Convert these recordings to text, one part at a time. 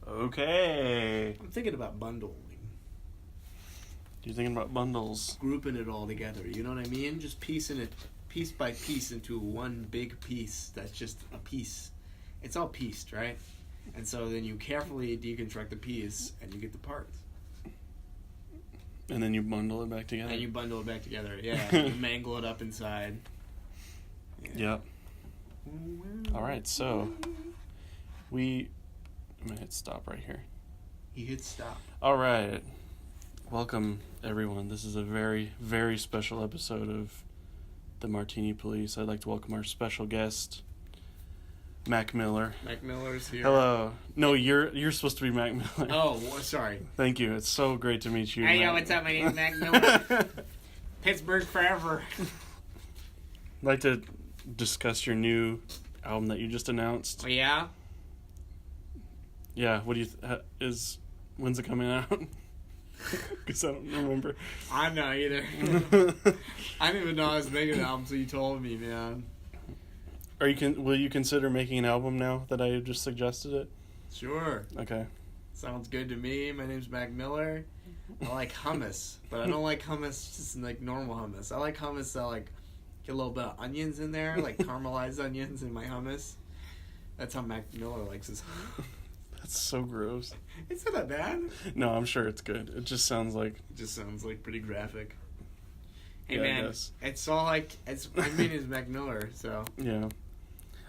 Okay. I'm thinking about bundling. You're thinking about bundles. Grouping it all together, you know what I mean? Just piecing it piece by piece into one big piece that's just a piece. It's all pieced, right? And so then you carefully deconstruct the piece and you get the parts. And then you bundle it back together. And you bundle it back together, yeah. You mangle it up inside. Yeah. Yep. Alright, so I'm going to hit stop right here. He hit stop. Alright. Welcome, everyone. This is a very, very special episode of the Martini Police. I'd like to welcome our special guest, Mac Miller. Mac Miller's here. Hello. No, you're supposed to be Mac Miller. Oh, sorry. Thank you. It's so great to meet you. Hey, yo, what's up? My name's Mac Miller. Pittsburgh forever. I'd like to discuss your new album that you just announced. Oh, yeah? Yeah, what do you... when's it coming out? Because I don't remember. I don't know either. I didn't even know I was making an album until you told me, man. Will you consider making an album now that I just suggested it? Sure. Okay. Sounds good to me. My name's Mac Miller. I like hummus, but I don't like hummus just like normal hummus. I like hummus that like get a little bit of onions in there, like caramelized onions in my hummus. That's how Mac Miller likes his hummus. That's so gross. It's not that bad. No, I'm sure it's good. It just sounds like pretty graphic. Hey, yeah, man, it's all like it's Mac Miller, so yeah.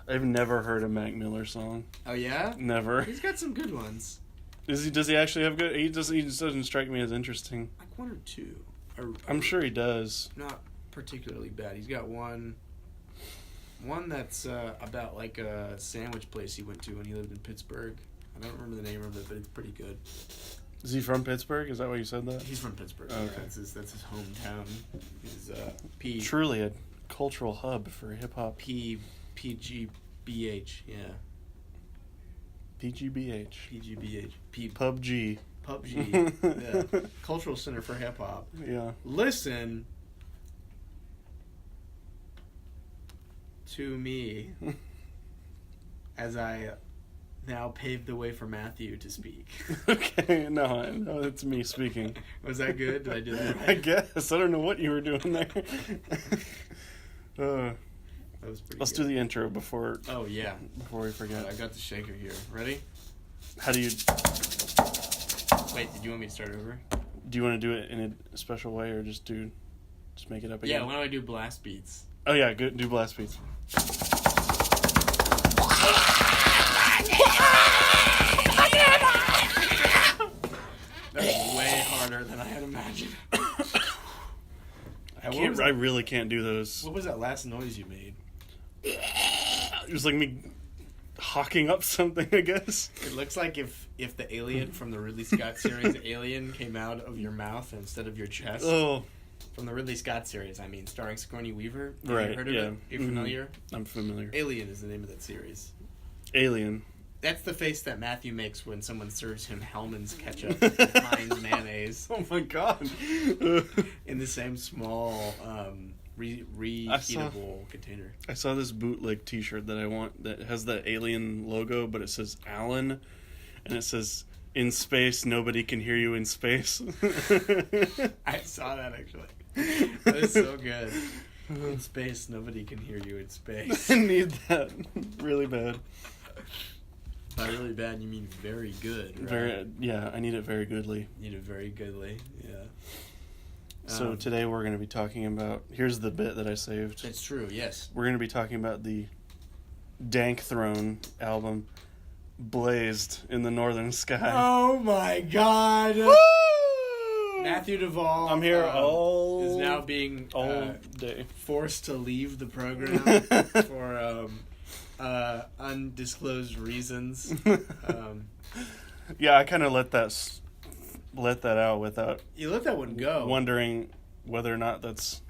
I've never heard a Mac Miller song. Oh yeah? Never. He's got some good ones. Does he actually have good? He just doesn't strike me as interesting. Like one or two. I'm sure he does. Not particularly bad. He's got one that's about like a sandwich place he went to when he lived in Pittsburgh. I don't remember the name of it, but it's pretty good. Is he from Pittsburgh? Is that why you said that? He's from Pittsburgh. Oh, okay. Yeah, that's his hometown. He's truly a cultural hub for hip hop. PGBH, yeah. PGBH. PUBG. Yeah. Cultural Center for Hip Hop. Yeah. Listen to me as I now pave the way for Matthew to speak. Okay, no, it's me speaking. Was that good? Did I do that right? I guess. I don't know what you were doing there. That was pretty Let's good. do the intro before... Oh, yeah. Before we forget. I got the shaker here. Ready? How do you... Wait, did you want me to start over? Do you want to do it in a special way or just make it up again? Yeah, why don't I do blast beats? Oh, yeah, good. Do blast beats. That was way harder than I had imagined. I really can't do those. What was that last noise you made? It was like me hawking up something, I guess. It looks like if the alien from the Ridley Scott series Alien came out of your mouth instead of your chest. Oh. From the Ridley Scott series, I mean, starring Sigourney Weaver. Have right, you heard of yeah. it? Are you familiar? I'm familiar. Alien is the name of that series. Alien. That's the face that Matthew makes when someone serves him Hellman's ketchup and Heinz mayonnaise. Oh my god. In the same small, reheatable container. I saw this bootleg t-shirt that I want that has the Alien logo, but it says Alan, and it says, "In space, nobody can hear you in space." I saw that, actually. That is so good. In space, nobody can hear you in space. I need that really bad. By really bad, you mean very good, right? I need it very goodly. Need it very goodly, yeah. So today we're going to be talking about... Here's the bit that I saved. It's true, yes. We're going to be talking about the Darkthrone album, Blazed in the Northern Sky. Oh my god! Woo! Matthew Duvall I'm here is now being all day forced to leave the program for undisclosed reasons. Yeah, I kind of let that out without you let that one go, wondering whether or not that's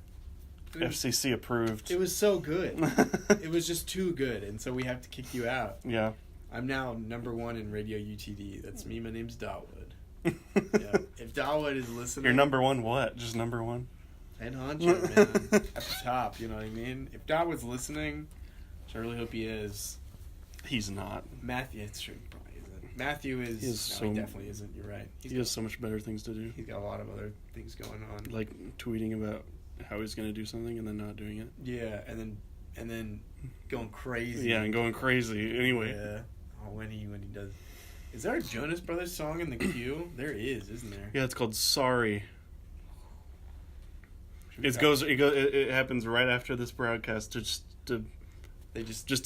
FCC approved. It was so good. It was just too good, and so we have to kick you out. Yeah. I'm now #1 in Radio UTD. That's me. My name's Dawood. Yeah. If Dawood is listening... You're #1 what? Just #1? Head honcho, man. At the top, you know what I mean? If Dawood's listening, which I really hope he is... He's not. Matthew, it's true, he probably isn't. Matthew is... He he definitely isn't. You're right. He has so much better things to do. He's got a lot of other things going on. Like tweeting about how he's going to do something and then not doing it. Yeah, and then going crazy. Yeah, and going crazy. Anyway. Yeah. Oh, when he does... Is there a Jonas Brothers song in the queue? There is, isn't there? Yeah, it's called Sorry. It happens right after this broadcast. Just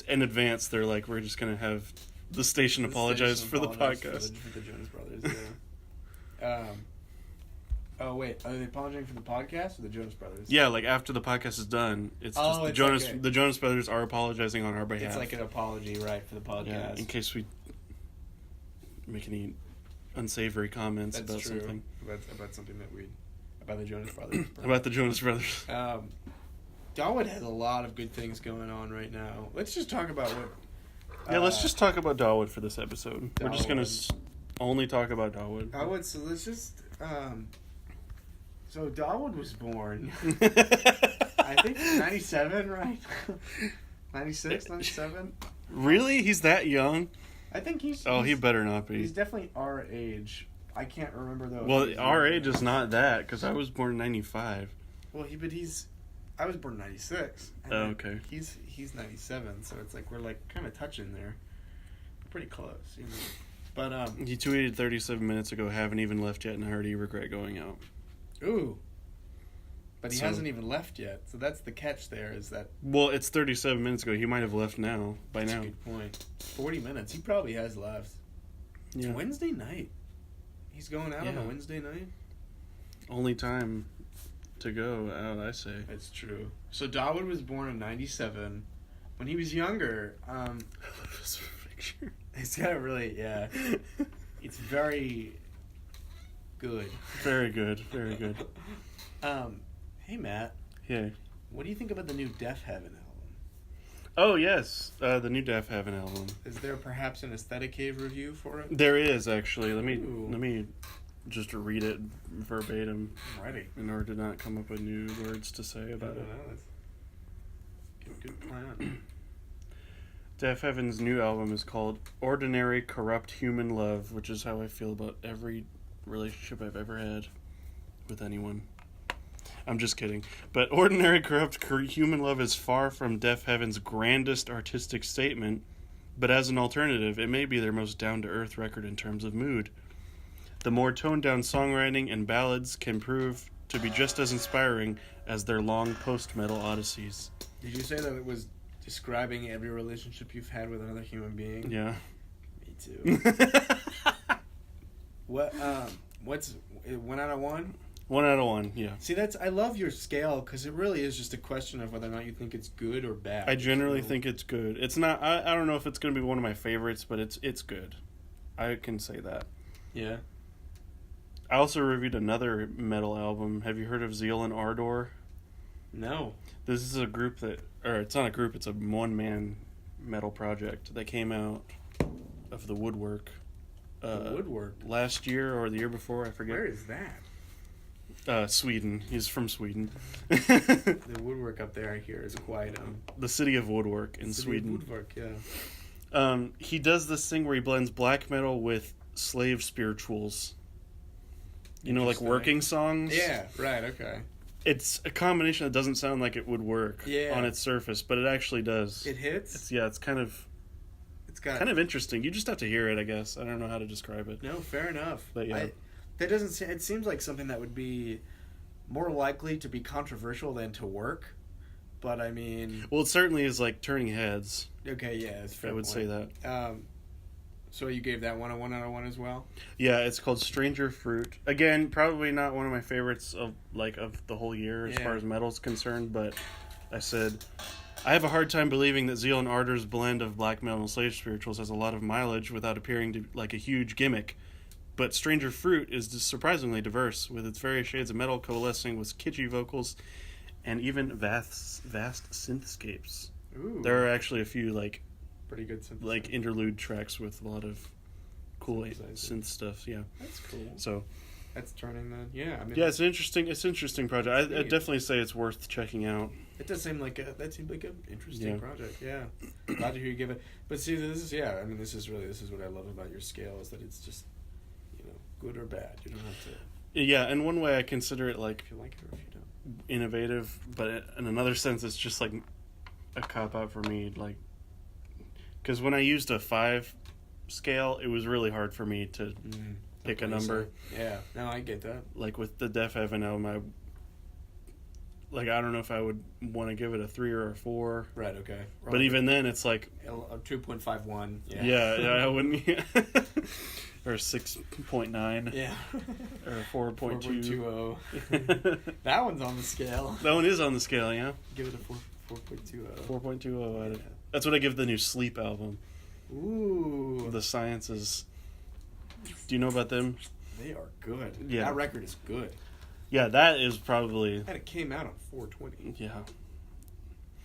in advance, they're like, we're just going to have the station apologize for the podcast. For the Jonas Brothers, yeah. Oh, wait. Are they apologizing for the podcast or the Jonas Brothers? Yeah, like after the podcast is done, it's just the Jonas Brothers are apologizing on our behalf. It's like an apology, right, for the podcast. Yeah, in case we make any unsavory comments about something. About something about the Jonas Brothers. About the Jonas Brothers. Dawood has a lot of good things going on right now. Let's just talk about what... let's just talk about Dawood for this episode. We're just going to only talk about Dawood. So let's just... So Dawood was born, I think 97, right? 96, 97? Really? He's that young? I think he's... Oh, he better not be. He's definitely our age. I can't remember, though. Well, our age is not that, because I was born in 95. Well, I was born in 96. Oh, okay. He's 97, so it's like we're like kind of touching there. Pretty close, you know. But he tweeted 37 minutes ago, haven't even left yet and I already regret going out. Ooh. But he hasn't even left yet. So that's the catch there, is that... Well, it's 37 minutes ago. He might have left now, by now. That's a good point. 40 minutes. He probably has left. Yeah. It's Wednesday night. He's going out on a Wednesday night? Only time to go out, I say. That's true. So Dawood was born in 97. When he was younger... I love this picture. It's got a really... Yeah. It's very... good. Very good. Very good. Hey, Matt. Yeah. What do you think about the new Def Heaven album? Oh, yes. The new Def Heaven album. Is there perhaps an Aesthetic Cave review for it? There is, actually. Let me just read it verbatim. I'm ready. In order to not come up with new words to say about it. That's a good plan. Def Heaven's new album is called Ordinary Corrupt Human Love, which is how I feel about every relationship I've ever had with anyone. I'm just kidding. But Ordinary Corrupt Human Love is far from Def Heaven's grandest artistic statement, but as an alternative, it may be their most down-to-earth record in terms of mood. The more toned-down songwriting and ballads can prove to be just as inspiring as their long post-metal odysseys. Did you say that it was describing every relationship you've had with another human being? Yeah. Me too. What's 1 out of 1? 1 out of 1, yeah. See, I love your scale, because it really is just a question of whether or not you think it's good or bad. I generally think it's good. It's not. I don't know if it's going to be one of my favorites, but it's good. I can say that. Yeah. I also reviewed another metal album. Have you heard of Zeal and Ardor? No. This is a group it's not a group. It's a one-man metal project that came out of the woodwork. The woodwork? Last year or the year before, I forget. Where is that? Sweden. He's from Sweden. The woodwork up there, I hear, is quite... the city of Woodwork in Sweden. Woodwork, yeah. He does this thing where he blends black metal with slave spirituals. You know, like working songs? Yeah, right, okay. It's a combination that doesn't sound like it would work on its surface, but it actually does. It hits? It's kind of interesting. You just have to hear it, I guess. I don't know how to describe it. No, fair enough. But yeah. It seems like something that would be more likely to be controversial than to work. But I mean... Well, it certainly is like turning heads. Okay, yeah, that's fair. I would say that. So you gave that one a 1 out of 1 as well? Yeah, it's called Stranger Fruit. Again, probably not one of my favorites of the whole year as far as metal's concerned, but I said I have a hard time believing that Zeal and Ardor's blend of black metal and slave spirituals has a lot of mileage without appearing to like a huge gimmick. But Stranger Fruit is surprisingly diverse, with its various shades of metal coalescing with kitschy vocals and even vast synthscapes. Ooh. There are actually a few pretty good synth interlude tracks with a lot of cool synth stuff. Yeah, that's cool. So That's turning then. Yeah, I mean. Yeah, it's an interesting project. I'd definitely say it's worth checking out. It does seem like an interesting project. Yeah, glad to hear you give it. But see, this is this is what I love about your scale is that it's just, good or bad. You don't have to. Yeah, and one way I consider it like If you like it or if you don't. innovative, but in another sense, it's just like a cop out for me. Like, because when I used a 5 scale, it was really hard for me to pick a number. Yeah, no, I get that. Like with the Def Heaven album, I don't know if I would want to give it a 3 or a 4. Right. Okay. But even then, it's like a 2.51. Yeah. Yeah, I wouldn't. Or 6.9. Yeah. Or 4.2. 4.20. That one's on the scale. That one is on the scale, yeah. Give it a 4.20. 4.20. That's what I give the new Sleep album. Ooh. The Sciences. Do you know about them? They are good. Yeah. That record is good. Yeah, that is probably... And it came out on 420. Yeah.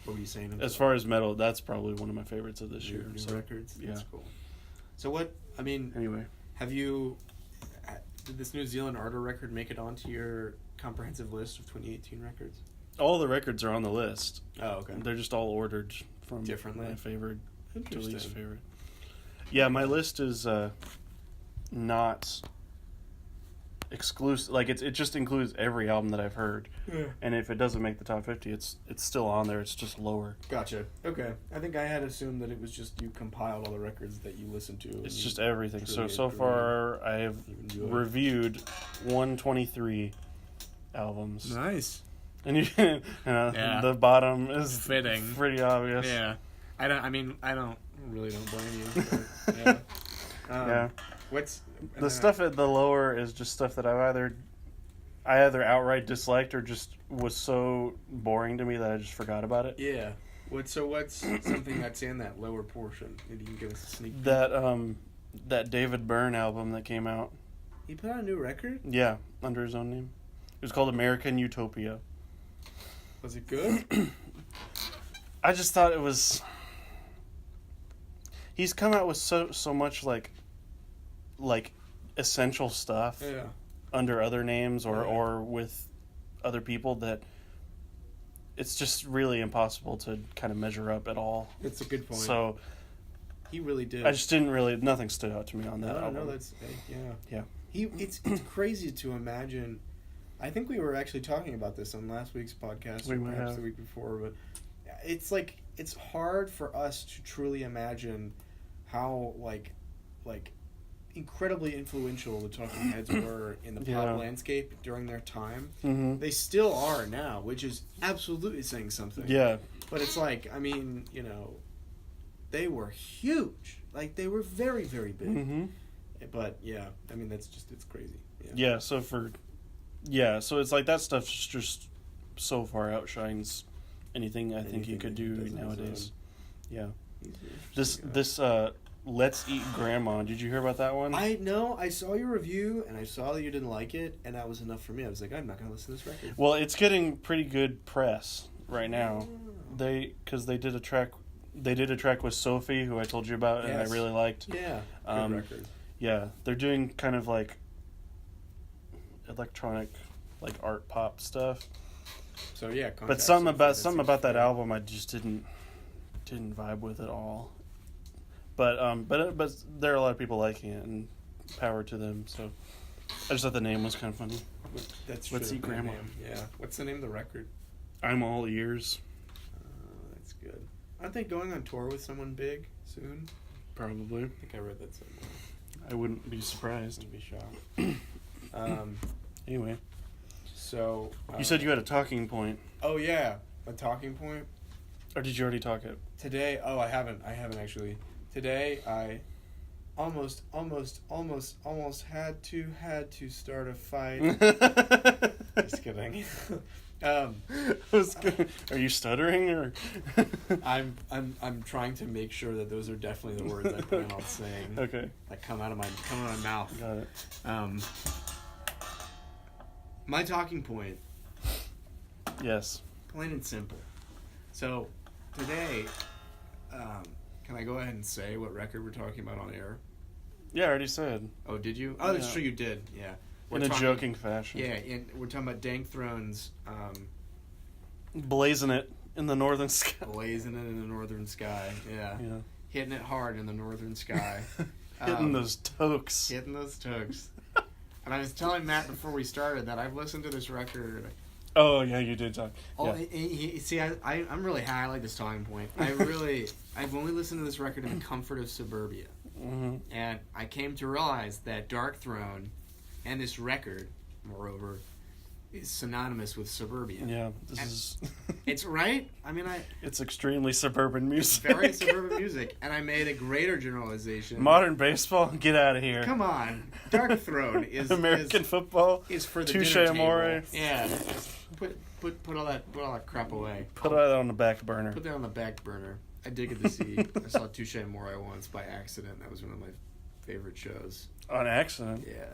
What were you saying? As far as metal, that's probably one of my favorites of this year. New records? Yeah. That's cool. So what... Anyway. Did this New Zealand Ardor record make it onto your comprehensive list of 2018 records? All the records are on the list. Oh, okay. They're just all ordered from differently. my favorite to least favorite. Yeah, my list is not exclusive. Like it just includes every album that I've heard. Yeah. And if it doesn't make the top 50, it's still on there. It's just lower. Gotcha. Okay. I think I had assumed that it was just you compiled all the records that you listened to. It's just everything. So far, I have reviewed 123 albums. Nice. And the bottom is fitting. Pretty obvious. Yeah. I don't blame you. But, yeah. Yeah. What's the stuff at the lower is just stuff that I either outright disliked or just was so boring to me that I just forgot about it. Yeah. What's something that's in that lower portion? Maybe you can give us a sneak peek. That David Byrne album that came out. He put out a new record? Yeah, under his own name. It was called American Utopia. Was it good? I just thought it was... He's come out with so much like essential stuff under other names or with other people that it's just really impossible to kind of measure up at all. It's a good point. So he really did. I just nothing stood out to me on that album. No, that's It's crazy to imagine. I think we were actually talking about this on last week's podcast, or perhaps the week before, but it's like it's hard for us to truly imagine how like incredibly influential the Talking Heads were in the pop landscape during their time. Mm-hmm. They still are now, which is absolutely saying something. Yeah. But it's like, they were huge. Like, they were very, very big. Mm-hmm. But, it's crazy. Yeah, so it's like that stuff just so far outshines anything I think you could do nowadays. Yeah. This Let's Eat Grandma. Did you hear about that one? I saw your review, and I saw that you didn't like it, and that was enough for me. I was like, I'm not going to listen to this record. Well, it's getting pretty good press right now. Because they did a track with Sophie, who I told you about, and I really liked. Yeah, good record. Yeah, they're doing kind of like electronic, like art pop stuff. So yeah, but something about that album I just didn't vibe with at all. But there are a lot of people liking it, and power to them. So I just thought the name was kind of funny. Let's Eat Grandma. Yeah. What's the name of the record? I'm All Ears. That's good. Aren't they going on tour with someone big soon? Probably. I think I read that somewhere. I wouldn't be surprised. I'd be shocked. Anyway. So... you said you had a talking point. Oh, yeah. A talking point? Or did you already talk it? Today... Oh, I haven't actually. Today, I almost had to start a fight. Just kidding. Are you stuttering or? I'm trying to make sure that those are definitely the words I plan on saying. Okay. That come out of my mouth. Got it. My talking point. Yes. Plain and simple. So today, can I go ahead and say what record we're talking about on air? Yeah, I already said. Oh, did you? Oh, that's true, you did. Yeah. In a joking fashion. Yeah, and we're talking about Darkthrone's blazing it in the northern sky. Blazing it in the northern sky, yeah. Hitting it hard in the northern sky. Hitting those tokes. Hitting those tokes. And I was telling Matt before we started that I've listened to this record. Oh, yeah, you did talk. See, I'm really high. I like this talking point. I've only listened to this record in the comfort of suburbia. Mm-hmm. And I came to realize that Darkthrone and this record, moreover, is synonymous with suburbia. Yeah, is... It's right? I mean, It's extremely suburban music. Very suburban music. And I made a greater generalization. Modern baseball? Get out of here. Come on. Darkthrone is... American football? Is for the Touche dinner Amore? table. Yeah. Put all that crap away. Put that on the back burner. Put that on the back burner. I dig it to see. I saw Touche Amore once by accident. That was one of my favorite shows. On accident? Yeah.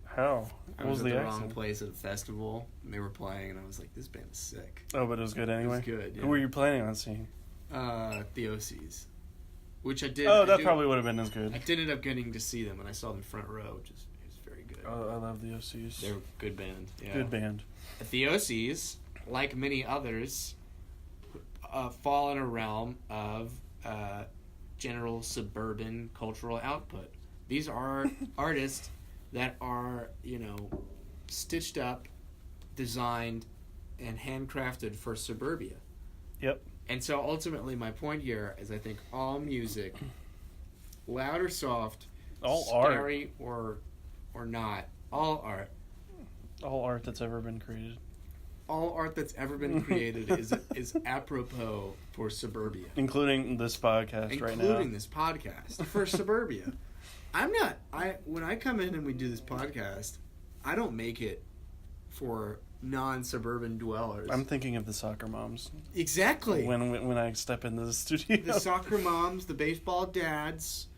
How? I was at the wrong place at a festival, and they were playing, and I was like, this band is sick. Oh, but it was good anyway? It was good, yeah. Who were you planning on seeing? The OCs. Which I did. Oh, that probably would have been as good. I did end up getting to see them, and I saw them front row, which is very good. Oh, I love the OCs. They're a good band. Yeah. Good band. At the OCs, like many others, fall in a realm of general suburban cultural output. These are artists that are, stitched up, designed, and handcrafted for suburbia. Yep. And so ultimately my point here is I think all music, loud or soft, all scary or not, all art. All art that's ever been created. All art that's ever been created is apropos for suburbia. Including this podcast right now. Including this podcast for suburbia. When I come in and we do this podcast, I don't make it for non-suburban dwellers. I'm thinking of the soccer moms. Exactly. When I step into the studio. The soccer moms, the baseball dads,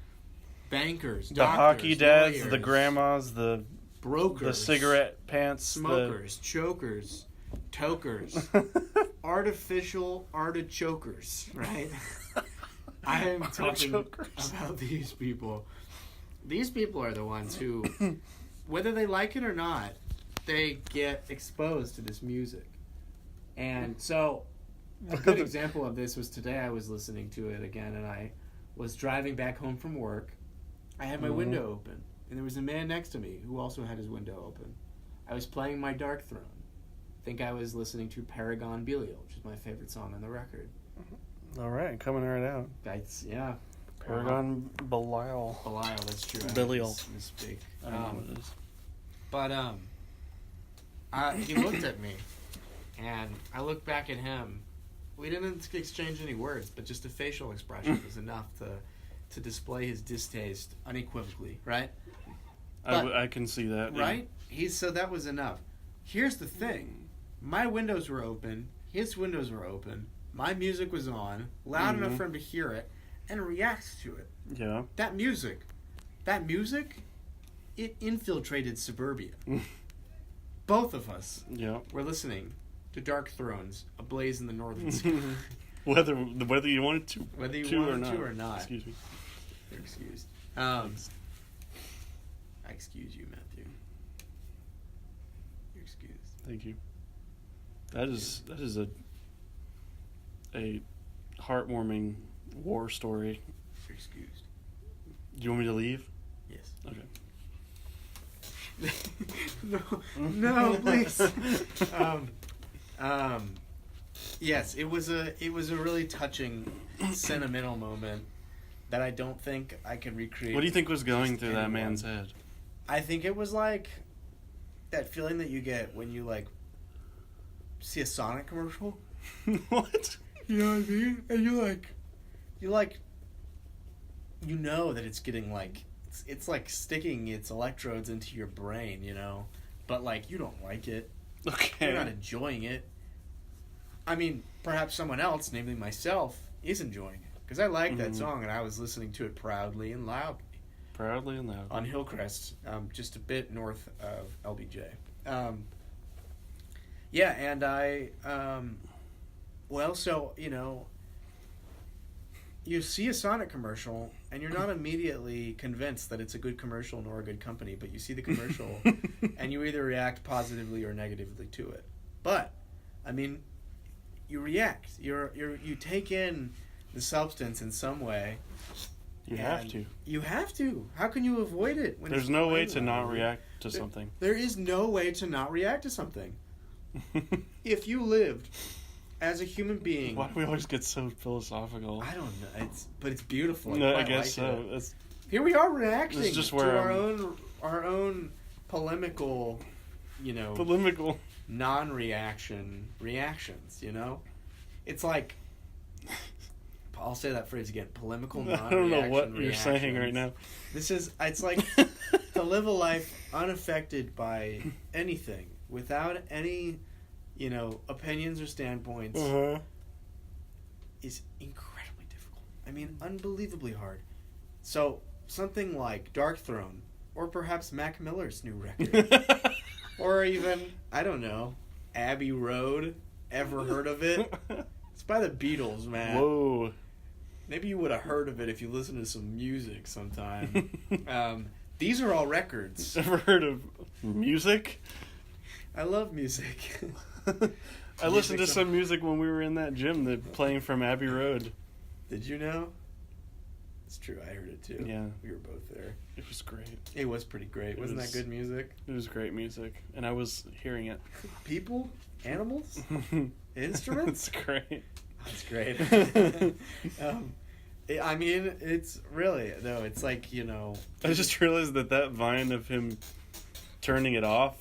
bankers, the doctors, hockey dads, lawyers, the grandmas, the brokers, the cigarette pants, smokers, chokers, tokers, artificial artichokers, right? I am talking about these people. These people are the ones who, whether they like it or not, they get exposed to this music. And so, a good example of this was today I was listening to it again, and I was driving back home from work. I had my window open, and there was a man next to me who also had his window open. I was playing my Darkthrone. I think I was listening to Paragon Belial, which is my favorite song on the record. All right, coming right out. Yeah. Paragon Belial. Belial, that's true. Belial. Misspeak. I don't know what it is. But he looked at me, and I looked back at him. We didn't exchange any words, but just a facial expression was enough to display his distaste unequivocally, right? I can see that. Right? So that was enough. Here's the thing. My windows were open. His windows were open. My music was on, loud enough for him to hear it, and reacts to it. Yeah. That music, it infiltrated suburbia. Both of us were listening to Darkthrone's A Blaze in the Northern Sky. whether you wanted to. Whether you wanted to or not. Excuse me. You're excused. I excuse you, Matthew. You're excused. Thank you. That is a heartwarming war story. You're excused. Do you want me to leave? Yes. Okay. No, please. Yes, it was a really touching, sentimental moment that I don't think I can recreate. What do you think was going through that man's head? I think it was like that feeling that you get when you like see a Sonic commercial. What? You know what I mean? And you know that it's getting like it's like sticking its electrodes into your brain, but like you don't like it. Okay. You're not enjoying it. I mean, perhaps someone else, namely myself, is enjoying it because I like that song and I was listening to it proudly and loudly. Proudly and loudly. On Hillcrest, just a bit north of LBJ. Yeah, and I, you see a Sonic commercial and you're not immediately convinced that it's a good commercial nor a good company, but you see the commercial and you either react positively or negatively to it. But I mean, you react. You take in the substance in some way. You have to. You have to. How can you avoid it? When There's no way to not react to something. There is no way to not react to something. If you lived as a human being... Why do we always get so philosophical? I don't know. But it's beautiful. No, I guess so. Here we are reacting just to where our own polemical, polemical non-reaction reactions, It's like... I'll say that phrase again. Polemical non-reaction. I don't know what reactions. you're saying right now. It's like to live a life unaffected by anything, without any, opinions or standpoints, is incredibly difficult. I mean, unbelievably hard. So, something like Darkthrone, or perhaps Mac Miller's new record, or even, I don't know, Abbey Road. Ever heard of it? It's by the Beatles, man. Whoa. Maybe you would have heard of it if you listened to some music sometime. These are all records. Ever heard of music? I love music. I listened to some music when we were in that gym playing from Abbey Road. Did you know? It's true, I heard it too. Yeah. We were both there. It was great. It was pretty great. Wasn't that good music? It was great music, and I was hearing it. People? Animals? Instruments? It's great. That's great. I mean, it's really, though, it's like, I just realized that vine of him turning it off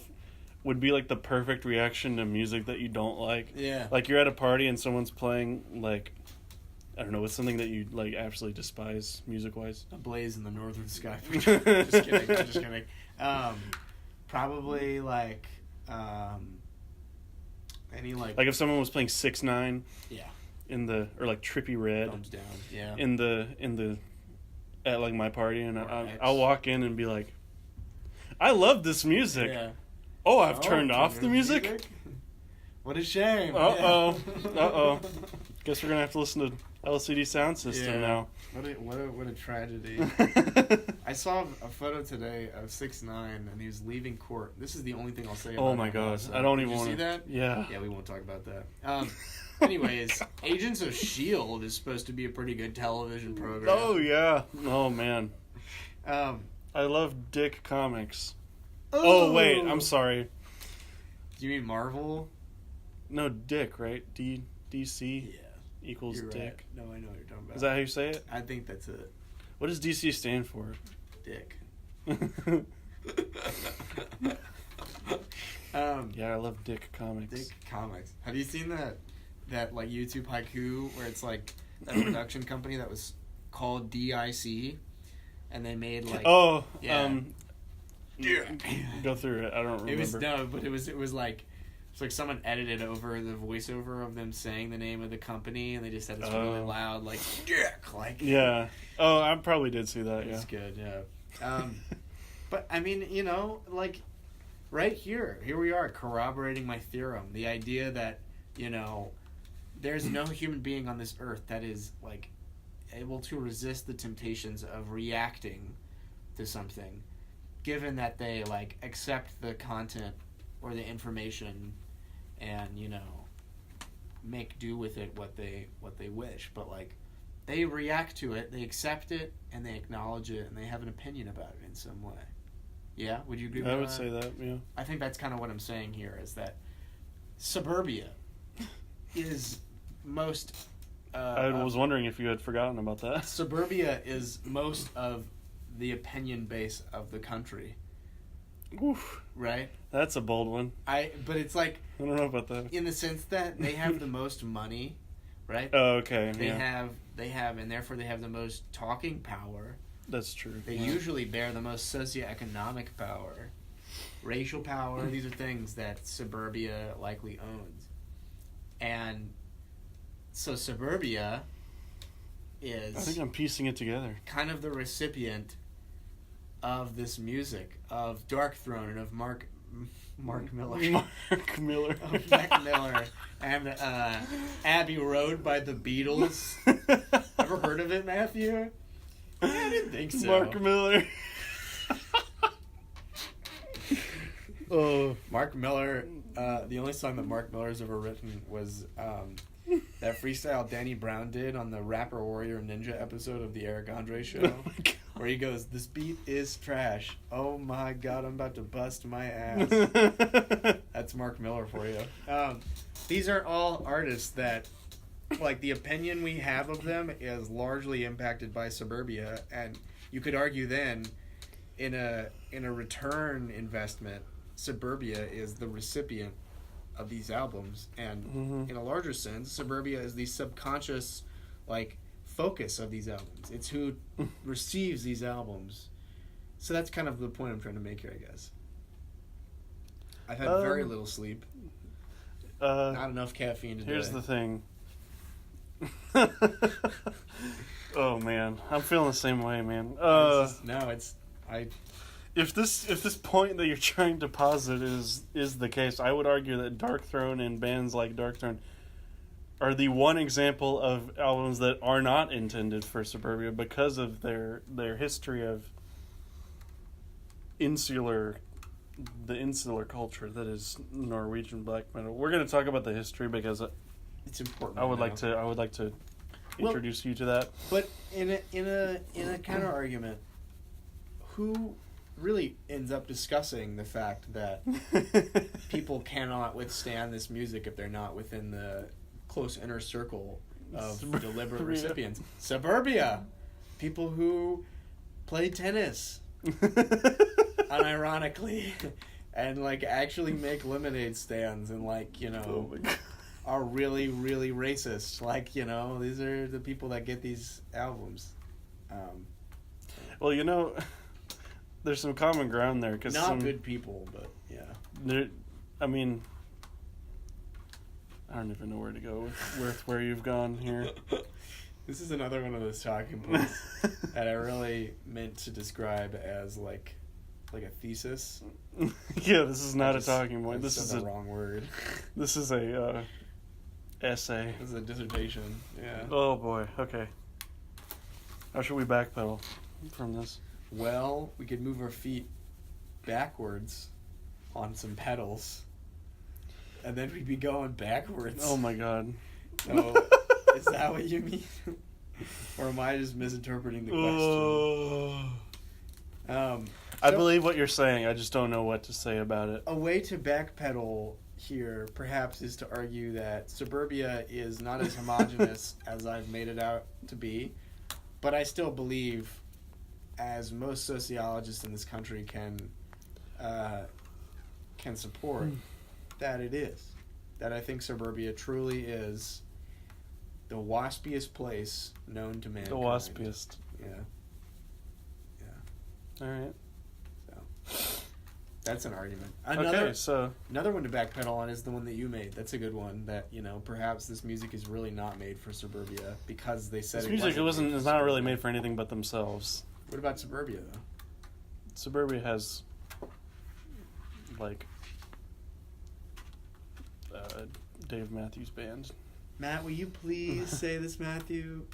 would be like the perfect reaction to music that you don't like. Yeah. Like you're at a party and someone's playing, like, I don't know, what's something that you, like, absolutely despise music-wise? A Blaze in the Northern Sky. Just kidding. Probably, like, any, like... Like if someone was playing 6ix9ine. Yeah. Or like Trippy Red. Thumbs down, yeah. At like my party, and I'll walk in and be like, I love this music. Yeah. Oh, I've turned off the music? What a shame. Uh-oh. Guess we're going to have to listen to LCD Sound System now. What a tragedy. I saw a photo today of 6ix9ine, and he was leaving court. This is the only thing I'll say about it. Oh my gosh. I don't even want to. Did you see that? Yeah. Yeah, we won't talk about that. Anyways, Agents of S.H.I.E.L.D. is supposed to be a pretty good television program. Oh, yeah. Oh, man. I love Dick Comics. Oh, wait. I'm sorry. Do you mean Marvel? No, Dick, right? DC? Yeah. Equals You're Dick. Right. No, I know what you're talking about. Is that how you say it? I think that's it. What does DC stand for? Dick. Yeah, I love Dick Comics. Dick Comics. Have you seen that like YouTube haiku where it's like a production company that was called DIC, and they made like go through it. I don't remember. It was like it's like someone edited over the voiceover of them saying the name of the company, and they just had this really loud like Dick, like yeah. Oh, I probably did see that. It's good, yeah. But I mean, like right here we are corroborating my theorem. The idea that there's no human being on this earth that is like able to resist the temptations of reacting to something, given that they like accept the content or the information and make do with it what they wish, but like they react to it, they accept it, and they acknowledge it, and they have an opinion about it in some way. Yeah, would you agree with that? I would say that, yeah. I think that's kind of what I'm saying here, is that suburbia is most... I was wondering if you had forgotten about that. Suburbia is most of the opinion base of the country. Oof. Right? That's a bold one. But it's like... I don't know about that. In the sense that they have the most money, right? Oh, okay. They have, and therefore they have the most talking power. That's true. They usually bear the most socioeconomic power. Racial power, these are things that suburbia likely owns. And so suburbia is... I think I'm piecing it together. Kind of the recipient of this music, of Darkthrone and of Mark Miller. Mark Miller. Mac Miller. And Abbey Road by the Beatles. Ever heard of it, Matthew? I didn't think so. Mark Miller. Oh, Mark Miller, the only song that Mark Miller's ever written was that freestyle Danny Brown did on the Rapper Warrior Ninja episode of the Eric Andre show, where he goes, "This beat is trash. Oh my god, I'm about to bust my ass." That's Mark Miller for you. These are all artists that, like, the opinion we have of them is largely impacted by Suburbia, and you could argue then, in a return investment, Suburbia is the recipient of these albums, and in a larger sense, Suburbia is the subconscious, like, focus of these albums. It's who receives these albums. So that's kind of the point I'm trying to make here, I guess. I've had very little sleep. Not enough caffeine today. Here's the thing. Oh man, I'm feeling the same way, man. If this point that you're trying to posit is the case, I would argue that Darkthrone and bands like Darkthrone are the one example of albums that are not intended for Suburbia because of their history of the insular culture that is Norwegian black metal. We're going to talk about the history because it's important. I would like to introduce you to that. But in a counter argument, who really ends up discussing the fact that people cannot withstand this music if they're not within the close inner circle of deliberate recipients? Suburbia! People who play tennis, unironically, and, like, actually make lemonade stands and, like, you know, are really, really racist. Like, you know, these are the people that get these albums. Well, you know, there's some common ground there. Cause not good people, but yeah. I mean, I don't even know where to go with where you've gone here. This is another one of those talking points that I really meant to describe as like a thesis. Yeah, this is not a talking point. This is the wrong word. This is a essay. This is a dissertation. Yeah. Oh boy. Okay. How should we backpedal from this? Well, we could move our feet backwards on some pedals, and then we'd be going backwards. Oh my god. Oh, is that what you mean? Or am I just misinterpreting the question? I believe what you're saying. I just don't know what to say about it. A way to backpedal here, perhaps, is to argue that Suburbia is not as homogenous as I've made it out to be, but I still believe, as most sociologists in this country can support, that it is. That I think Suburbia truly is the waspiest place known to mankind. The waspiest. Yeah. All right. So that's an argument. Another one to backpedal on is the one that you made. That's a good one. That, you know, perhaps this music is really not made for Suburbia because they said this music is not really made for anything but themselves. What about Suburbia, though? Suburbia has, like, Dave Matthews Band. Matt, will you please say this, Matthew?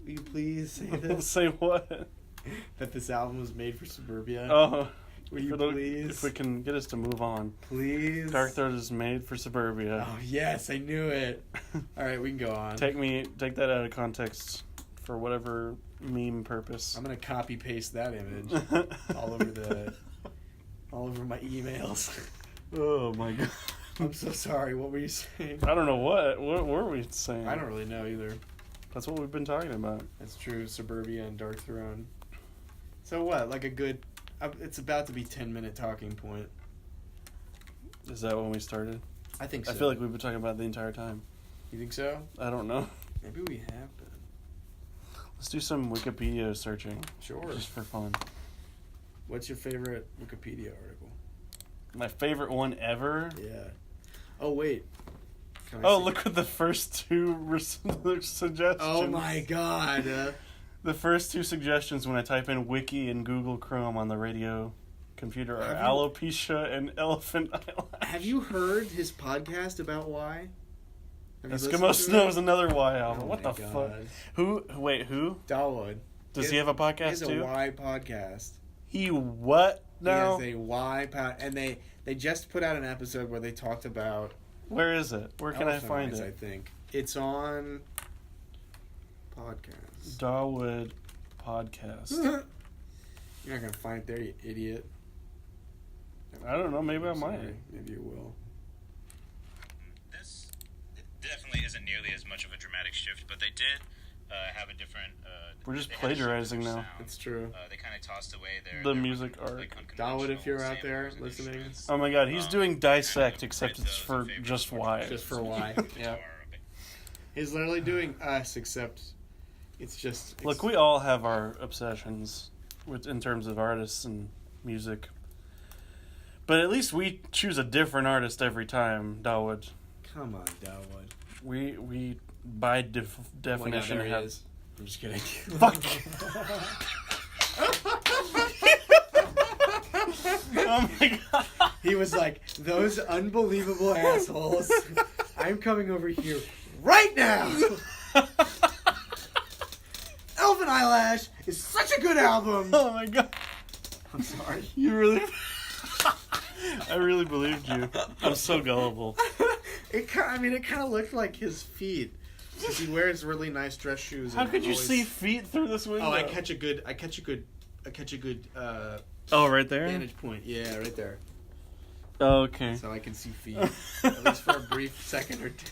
Will you please say this? Say what? That this album was made for Suburbia. Oh. Will you please? If we can get us to move on. Please. Darkthrone is made for Suburbia. Oh, yes, I knew it. All right, we can go on. Take that out of context for whatever meme purpose. I'm going to copy-paste that image all over my emails. Oh, my God. I'm so sorry. What were you saying? I don't know what were we saying? I don't really know either. That's what we've been talking about. That's true. Suburbia and Darkthrone. So what? Like a good... It's about to be 10-minute talking point. Is that when we started? I think so. I feel like we've been talking about it the entire time. You think so? I don't know. Maybe we have been. Let's do some Wikipedia searching. Sure. Just for fun. What's your favorite Wikipedia article? My favorite one ever? Yeah. Oh, wait. Look at the first two suggestions. Oh, my God. The first two suggestions when I type in Wiki in Google Chrome on the radio computer are Have you- alopecia and elephant eyelash. Have you heard his podcast about why? Have you listened Eskimo to Snow's it? another Y album. Oh what my the fuck? God. Who? Wait, who? Dawood. Does he have a He podcast has too? a Y podcast. He what now? He has a Y and they just put out an episode where they talked about Where is it? Where can I elephant find eyes, it? I think it's on podcast. Dawood podcast. You're not gonna find it there, you idiot. I don't know. Maybe I I'm might. sorry. Maybe you will. This definitely isn't nearly as much of a dramatic shift, but they did have a different. We're just they had a shift plagiarizing in their now. sound. It's true. They kind of tossed away The music arc. Dawood, if you're out there listening. Oh my god, he's doing Dissect, kind of except read it's those for in favor just of Y. Just for Y. Yeah. He's literally doing us, except it's just. Look, we all have our obsessions in terms of artists and music. But at least we choose a different artist every time, Dawood. Come on, Dawood. We by definition there he have. is. I'm just kidding. Fuck. Oh my god. He was like, those unbelievable assholes. I'm coming over here right now. Elven Eyelash is such a good album. Oh my god. I'm sorry. You really. I really believed you. I'm so gullible. It kind of looked like his feet. Because he wears really nice dress shoes. How and could you always- see feet through this window? Oh, I catch a good Oh, right there? vantage point. Yeah, right there. Oh, okay. So I can see feet. At least for a brief second or two.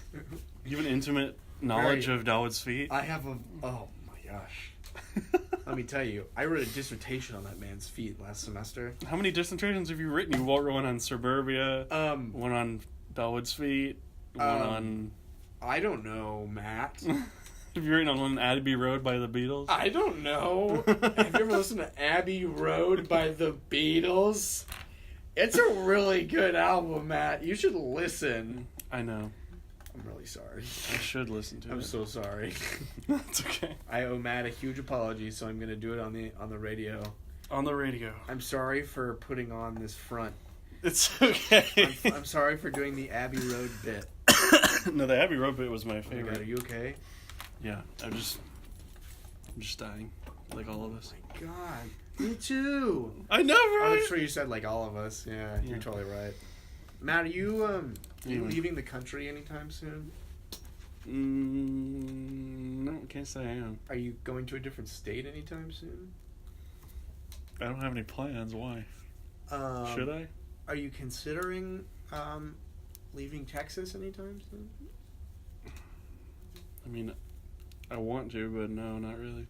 You have an intimate knowledge Very. of Dawood's feet? I have oh my gosh. Let me tell you, I wrote a dissertation on that man's feet last semester. How many dissertations have you written? You wrote one on Suburbia, one on Dawood's feet, one on... I don't know, Matt. Have you written on one Abbey Road by the Beatles? I don't know. Have you ever listened to Abbey Road by the Beatles? It's a really good album, Matt. You should listen. I know. I'm really sorry. I should listen to it. I'm so sorry. It's okay. I owe Matt a huge apology, so I'm gonna do it on the radio. On the radio. I'm sorry for putting on this front. It's okay. I'm sorry for doing the Abbey Road bit. No, the Abbey Road bit was my Oh my favorite. God, are you okay? Yeah, I'm just dying, like all of us. Oh my God, me too. I know, Oh, right? I'm sure you said like all of us. Yeah, Yeah. you're totally right. Matt, are you Anyway. leaving the country anytime soon? No, can't say I am. Are you going to a different state anytime soon? I don't have any plans. Why? Should I? Are you considering leaving Texas anytime soon? I mean, I want to, but no, not really.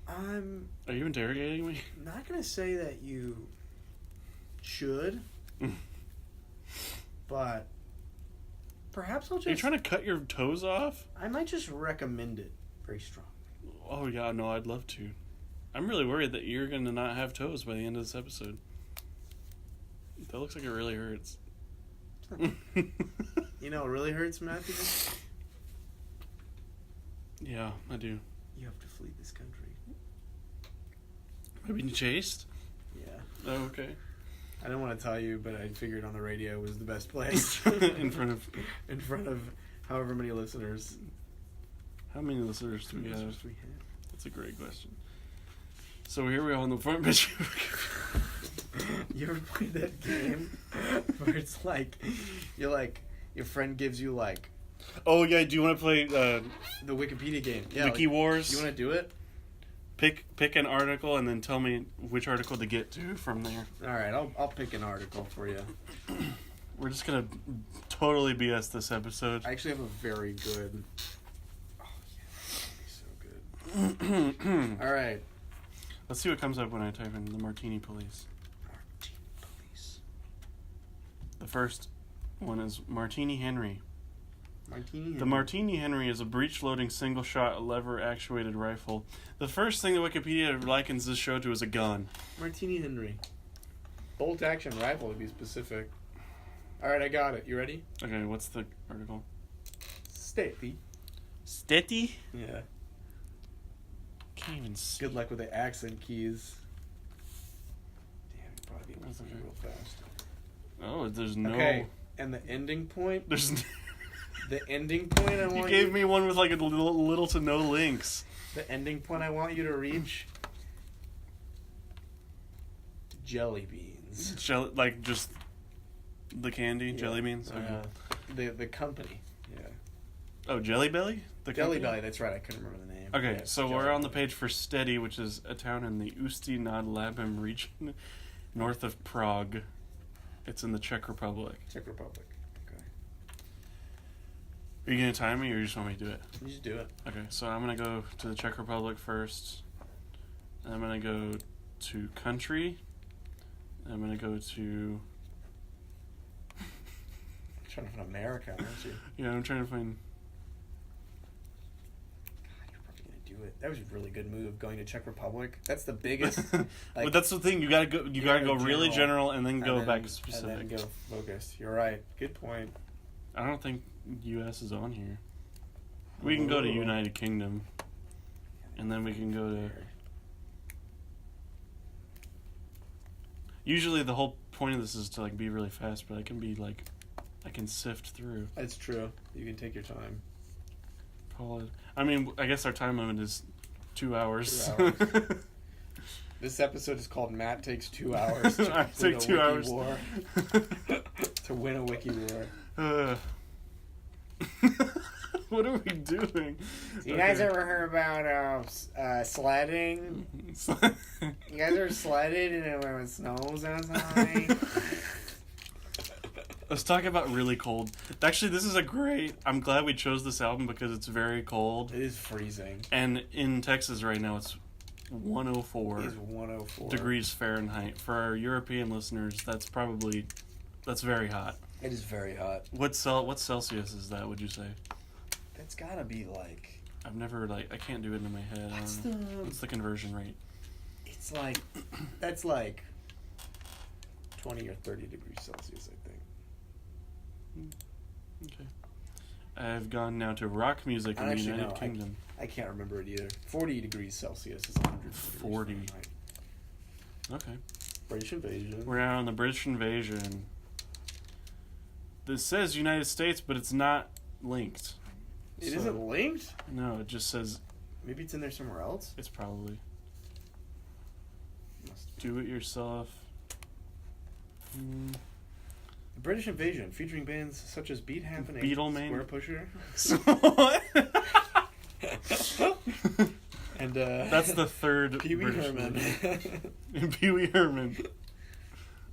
I'm Are you interrogating me? not gonna say that you should, but perhaps I'll Are you just. trying to cut your toes off? I might just recommend it very strongly. Oh yeah, no, I'd love to. I'm really worried that you're gonna not have toes by the end of this episode. That looks like it really hurts. You know, it really hurts, Matthew. Yeah, I do. You have to flee this country. I've been chased? Yeah. Oh, okay. I don't want to tell you, but I figured on the radio was the best place. In front of however many listeners. how many listeners do we have? Listeners we have. That's a great question. So here we are on the front page. You ever played that game where it's like, your friend gives you like Oh yeah, do you want to play the Wikipedia game? Yeah. Wiki Wars? You want to do it? Pick an article and then tell me which article to get to from there. All right, I'll pick an article for you. We're just gonna totally BS this episode. I actually have a very good. Oh yeah, that'd be so good. All right. Let's see what comes up when I type in the Martini Police. Martini Police. The first one is Martini Henry. Martini. The Martini Henry is a breech-loading single-shot lever-actuated rifle. The first thing that Wikipedia likens this show to is a gun. Martini Henry. Bolt-action rifle to be specific. All right, I got it. You ready? Okay, what's the article? Steady. Steady? Yeah. Can't even see. Good luck with the accent keys. Damn, you'd probably be That's okay. fast. Oh, there's no. Okay, and the ending point. There's. The ending point I want You gave me one with like a little to no links. The ending point I want you to reach. Jelly beans. Like just the candy, jelly beans. Okay. The company. Yeah. Oh, Jelly Belly. The Jelly company? Belly. That's right. I couldn't remember the name. Okay, Yeah, so Jelly we're on the Belly. page for Steady, which is a town in the Ústí nad Labem region, north of Prague. It's in the Czech Republic. Czech Republic. Okay. Are you gonna time me, or you just want me to do it? You just do it. Okay, so I'm gonna go to the Czech Republic first. I'm gonna go to country. I'm gonna go to. You're trying to find America, aren't you? Yeah, I'm trying to find. You're probably gonna do it. That was a really good move, going to Czech Republic. That's the biggest. But that's the thing. You gotta go. You gotta go really general and then go back And specific. then go focused. You're right. Good point. I don't think U.S. is on here. We can go to United Kingdom, and then we can go to. Usually, the whole point of this is to like be really fast, but I can sift through. That's true. You can take your time. I mean, I guess our time limit is 2 hours. 2 hours. This episode is called Matt Takes 2 Hours to I win take a 2 wiki hours. war. To win a wiki war. What are we doing? You guys ever heard about sledding? You guys ever sledded when it snows outside? Let's talk about really cold. Actually, this is I'm glad we chose this album because it's very cold. It is freezing. And in Texas right now, it's 104. It is 104 degrees Fahrenheit. For our European listeners, that's very hot. It is very hot. What Celsius is that, would you say? That's gotta be like... I've never, I can't do it in my head. What's the conversion rate? It's like... That's like 20 or 30 degrees Celsius, I think. Okay. I've gone now to rock music in the United Kingdom. I can't remember it either. 40 degrees Celsius is 140 degrees 40. Okay. British invasion. We're now on the British invasion. This says United States, but it's not linked. It isn't linked? No, it just says... Maybe it's in there somewhere else? It's probably... Do it yourself. The British invasion, featuring bands such as Beat Happening, Beatlemania. Square Pusher. And that's the third Pee Wee British Herman. And Pee Wee Herman.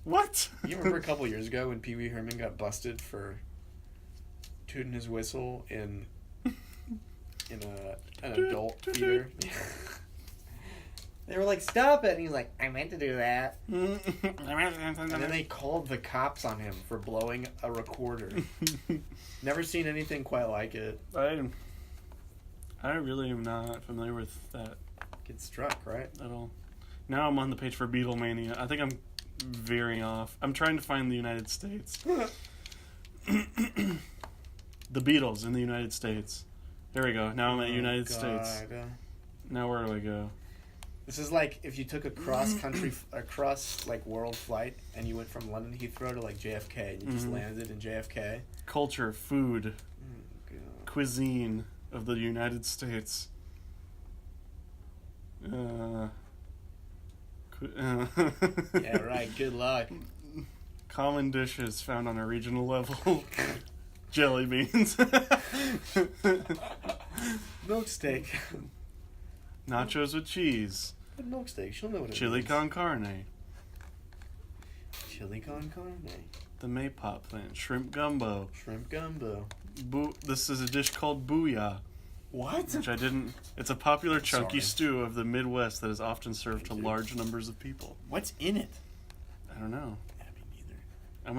What? You remember a couple years ago when Pee Wee Herman got busted for tooting his whistle in an adult theater? They were like, "Stop it!" And he was like, "I meant to do that." And then they called the cops on him for blowing a recorder. Never seen anything quite like it. I really am not familiar with that Get struck, right? at all. Now I'm on the page for Beatlemania. I think I'm veering off. I'm trying to find the United States. The Beatles in the United States. There we go. Now I'm at United States. Now where do I go? This is like if you took a cross-country, world flight, and you went from London Heathrow to JFK, and you just landed in JFK. Culture, food, cuisine of the United States. Yeah, right. Good luck. Common dishes found on a regional level. Jelly beans. Milk steak. Nachos with cheese. What milk steak? She'll know what it Chili means. con carne. Chili con carne. The Maypop plant. Shrimp gumbo. Shrimp gumbo. This is a dish called booyah. What? Which I didn't... It's a popular chunky Sorry. stew of the Midwest that is often served to large numbers of people. What's in it? I don't know. Yeah, me neither. I'm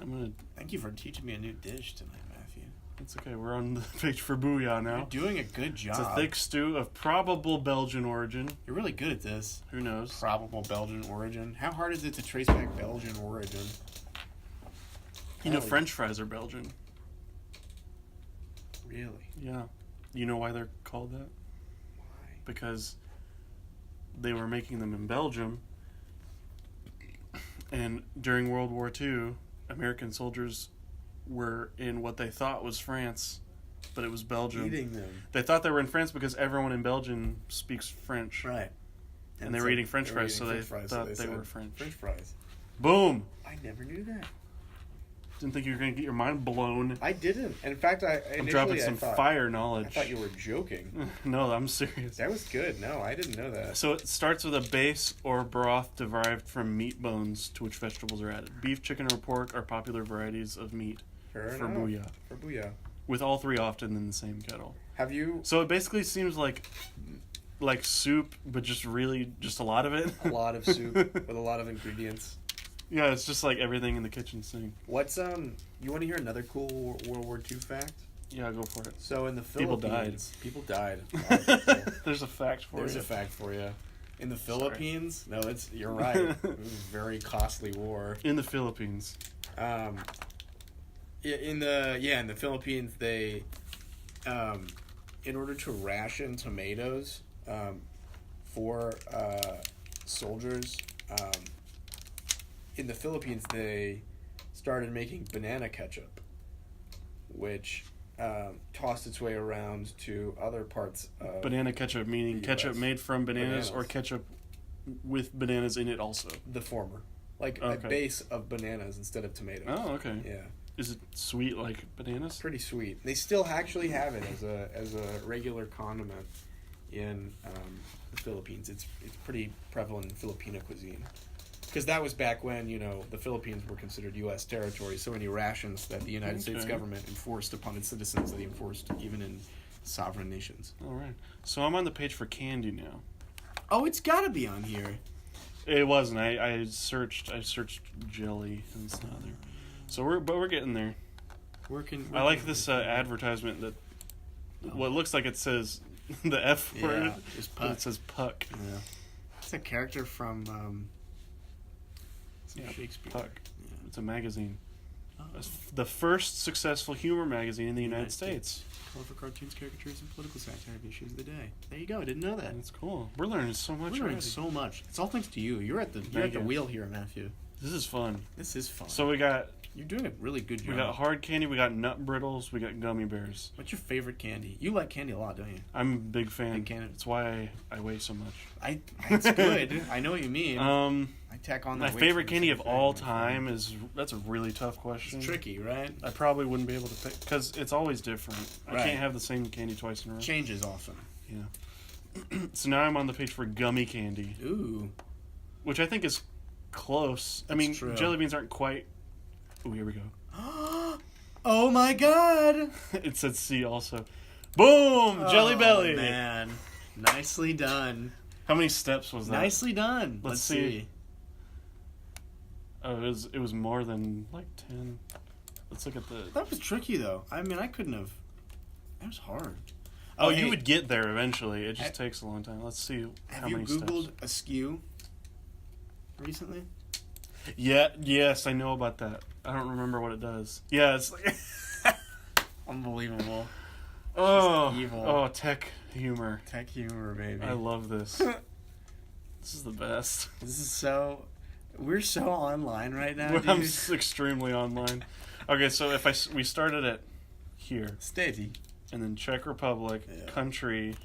gonna... Thank you for teaching me a new dish tonight, Matthew. It's okay. We're on the page for booyah now. You're doing a good job. It's a thick stew of probable Belgian origin. You're really good at this. Who knows? Probable Belgian origin. How hard is it to trace back Belgian origin? You know, French fries are Belgian. Really? Yeah. You know why they're called that? Why? Because they were making them in Belgium, And during World War II, American soldiers were in what they thought was France, but it was Belgium. Eating them. They thought they were in France because everyone in Belgium speaks French. Right. And they were eating French fries, so they thought they were French. French fries. Boom! I never knew that. Didn't think you were going to get your mind blown. I didn't. In fact, I'm dropping some fire knowledge. I thought you were joking. No, I'm serious. That was good. No, I didn't know that. So it starts with a base or broth derived from meat bones to which vegetables are added. Beef, chicken, or pork are popular varieties of meat Fair for enough. booyah. For booyah. With all three often in the same kettle. Have you... So it basically seems like soup, but just a lot of it. A lot of soup with a lot of ingredients. Yeah, it's just like everything in the kitchen sink. What's, you want to hear another cool World War II fact? Yeah, go for it. So in the People Philippines... died. People died. A lot of people. There's a fact for you. There's a fact for you. In the Philippines... Sorry. No, you're right. It was a very costly war. In the Philippines. In the Philippines, they, in order to ration tomatoes, for, soldiers, in the Philippines, they started making banana ketchup, which, tossed its way around to other parts of Banana ketchup, meaning the ketchup US. made from bananas or ketchup with bananas in it also? The former. Like a base of bananas instead of tomatoes. Oh, okay. Yeah. Is it sweet like bananas? Pretty sweet. They still actually have it as a regular condiment in the Philippines. It's pretty prevalent in Filipino cuisine. Because that was back when, the Philippines were considered U.S. territory, so any rations that the United States government enforced upon its citizens, they enforced even in sovereign nations. All right. So I'm on the page for candy now. Oh, it's got to be on here. It wasn't. I searched jelly and it's not there. So we're getting there. I like this advertisement that what looks like it says the F word, but it says puck. Yeah. It's a character from Shakespeare. Puck. Yeah. It's a magazine. Oh. The first successful humor magazine in the United States. Colorful cartoons, caricatures, and political satire of issues of the day. There you go. I didn't know that. That's cool. We're learning so much. We're learning so much. It's all thanks to you. You're at the wheel here, Matthew. This is fun. This is fun. So you're doing a really good job. We got hard candy, we got nut briddles, we got gummy bears. What's your favorite candy? You like candy a lot, don't you? I'm a big fan. Big candy. That's why I weigh so much. It's good. I know what you mean. I tack on that my favorite candy of all time that's a really tough question. It's tricky, right? I probably wouldn't be able to pick because it's always different. Right. I can't have the same candy twice in a row. Changes often. Yeah. So now I'm on the page for gummy candy. Ooh. Which I think is close. I mean, true. jelly beans aren't quite. Ooh, here we go. Oh my god! It said C also. Boom! Jelly Belly! Man. Nicely done. How many steps was that? Nicely done. Let's see. Oh, it was more than like 10. Let's look at the... That was tricky though. I mean, I couldn't have... That was hard. Oh, you would get there eventually. It just takes a long time. Let's see how many steps. Have you Googled askew recently? Yeah, yes, I know about that. I don't remember what it does. Yeah, it's like... Unbelievable. Oh, evil. Oh, tech humor. Tech humor, baby. I love this. This is the best. This is so... We're so online right now, dude. I'm extremely online. Okay, so if we started at here. Steady. And then Czech Republic, country,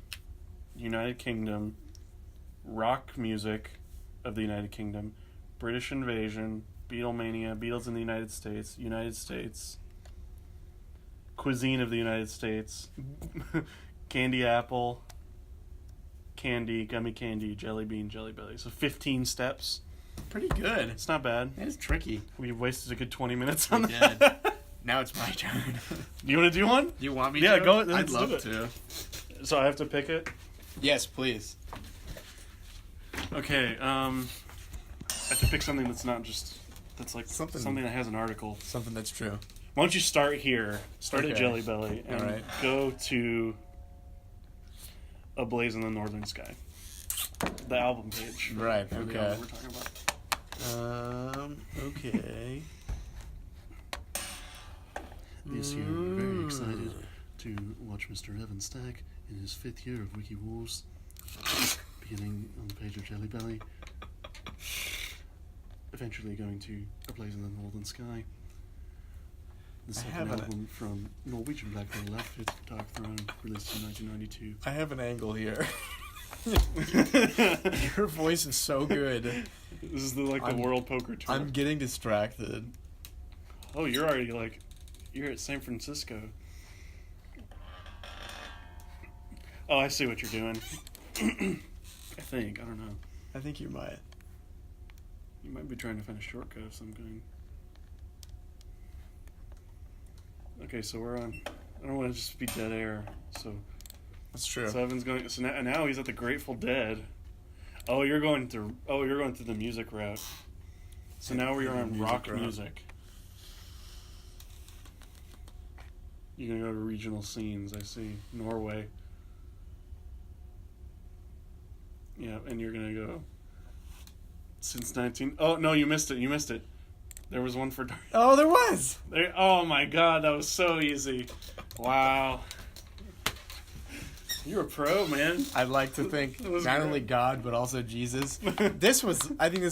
United Kingdom, rock music of the United Kingdom, British invasion, Beatlemania, Beatles in the United States, cuisine of the United States, candy apple, candy, gummy candy, jelly bean, jelly belly. So 15 steps. Pretty good. It's not bad. It is tricky. We wasted a good 20 minutes on We that. did. Now it's my turn. Do you want to do one? Do you want me to? Yeah, go. I'd love to. So I have to pick it? Yes, please. Okay, I have to pick something that's not just... That's like something that has an article. Something that's true. Why don't you start here? Start at Jelly Belly and go to A Blaze in the Northern Sky. The album page. Right, for the album we're talking about. Okay. This year, we're very excited to watch Mr. Evan Stack in his 5th year of Wiki Wars, beginning on the page of Jelly Belly. eventually going to A Blaze in the Northern Sky. The second have an- album from Norwegian black metal outfit Darkthrone, released in 1992. I have an angle here. Your voice is so good. This is the World Poker Tour. I'm getting distracted. Oh, you're already you're at San Francisco. Oh, I see what you're doing. I think. I don't know. I think you might. You might be trying to find a shortcut of some kind. Okay, so we're on. I don't want to just be dead air. So That's true. So Evan's going. So now he's at the Grateful Dead. Oh, you're going through the music route. So now we are on Music rock route. music. You're gonna go to regional scenes. I see Norway. Yeah, and you're gonna go since 19. Oh no, you missed it. You missed it. There was one for. Oh, there was. Oh my God, that was so easy. Wow. You're a pro, man. I'd like to think That was not great. only God but also Jesus. I think this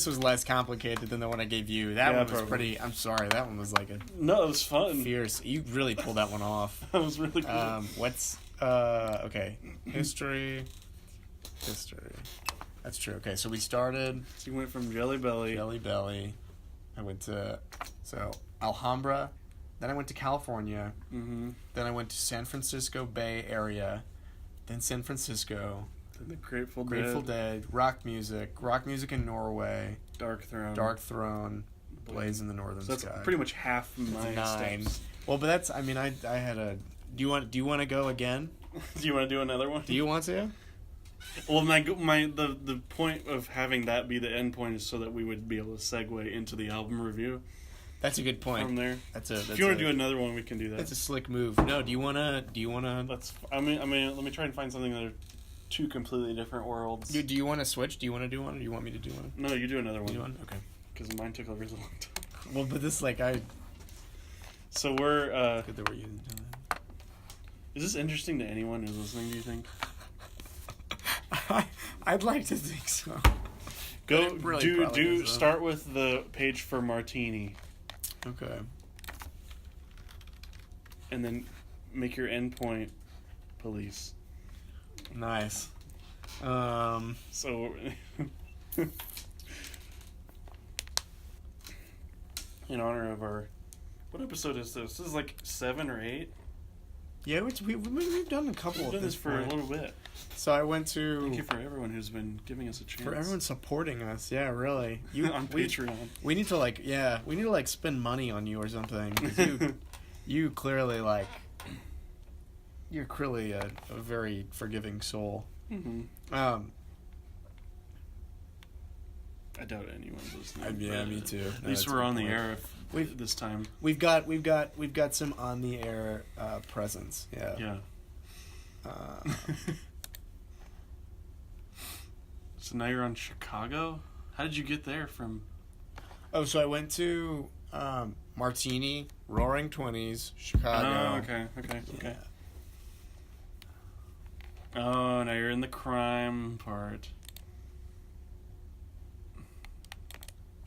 was less complicated than the one I gave you. That Yeah, one was probably. pretty. I'm sorry, that one was like a No, it was fun. fierce. You really pulled that one off. That was really cool. What's okay? History. That's true. Okay, so we started So you went from Jelly Belly. Jelly Belly. I went to Alhambra. Then I went to California. Mm-hmm. Then I went to San Francisco Bay Area. Then San Francisco. The Grateful Dead, rock music in Norway, Darkthrone. Darkthrone, Blaze in the Northern So that's Sky. pretty much half my 9. steps. Well, but that's. I mean, I had a. Do you want to go again? Do you want to do another one? Do you want to? Well, the point of having that be the end point is so that we would be able to segue into the album review That's a good point. from there. That's a. If you want to do another one, we can do that. That's a slick move. No, do you wanna? I mean, let me try and find something that are two completely different worlds. Do you want to switch? Do you want to do one, or do you want me to do one? No, you do another You do one. one? Okay. Because mine took a really long time. Well, but this So we're. Good that we're using time. Is this interesting to anyone who's listening? Do you think? I'd like to think so. Go It really probably is, though. start with the page for Martini, Okay. and then make your endpoint police. Nice. So, in honor of our, what episode is this? This is like 7 or 8. Yeah, we've done a couple We've of done this this for a little bit. So I went to Thank you for everyone who's been giving us a chance. for everyone supporting us. Yeah, really. on Patreon. We need to spend money on you or something. 'Cause you clearly you're clearly a very forgiving soul. Mm-hmm. Um, I doubt anyone's listening. yeah, but me too. At least we're on the air We've- this time. We've got some on the air presence. Yeah. Yeah. So now you're on Chicago? How did you get there from? Oh, so I went to Martini, Roaring 20s, Chicago. Oh, okay. Yeah. Oh, now you're in the crime part.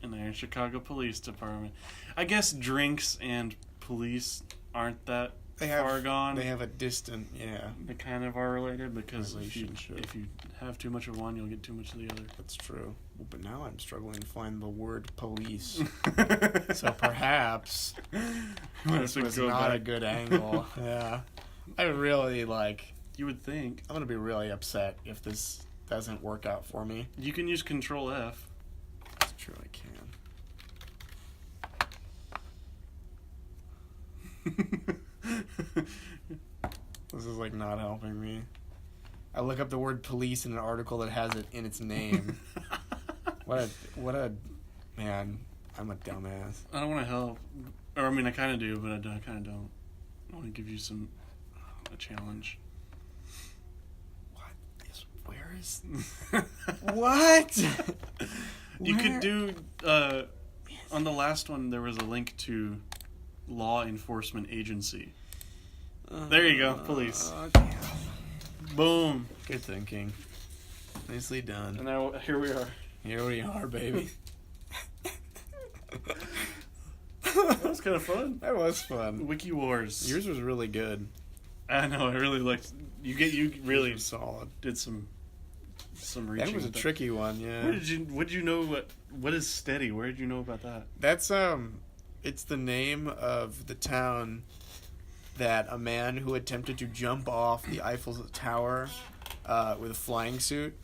And now you're in Chicago Police Department. I guess drinks and police aren't that far gone. They have a distant, They kind of are related because Relationship. if you have too much of one, you'll get too much of the other. That's true. Well, but now I'm struggling to find the word police. So perhaps this was not a good angle. Yeah. I really You would think. I'm going to be really upset if this doesn't work out for me. You can use Control F. That's true, I can. This is not helping me. I look up the word police in an article that has it in its name. What a man, I'm a dumbass. I don't want to help. Or, I mean, I kind of do, but I kind of don't. I want to give you a challenge. Where is... What? You Where- could do, on the last one, there was a link to Law Enforcement Agency. There you go, police. Damn. Boom. Good thinking. Nicely done. And now, here we are. Here we are, baby. was kind of fun. That was fun. Wiki Wars. Yours was really good. I know. I really liked. You really Solid. did some reaching. That was a with tricky one. Yeah. Where did you know what is steady? Where did you know about that? That's it's the name of the town that a man who attempted to jump off the Eiffel Tower with a flying suit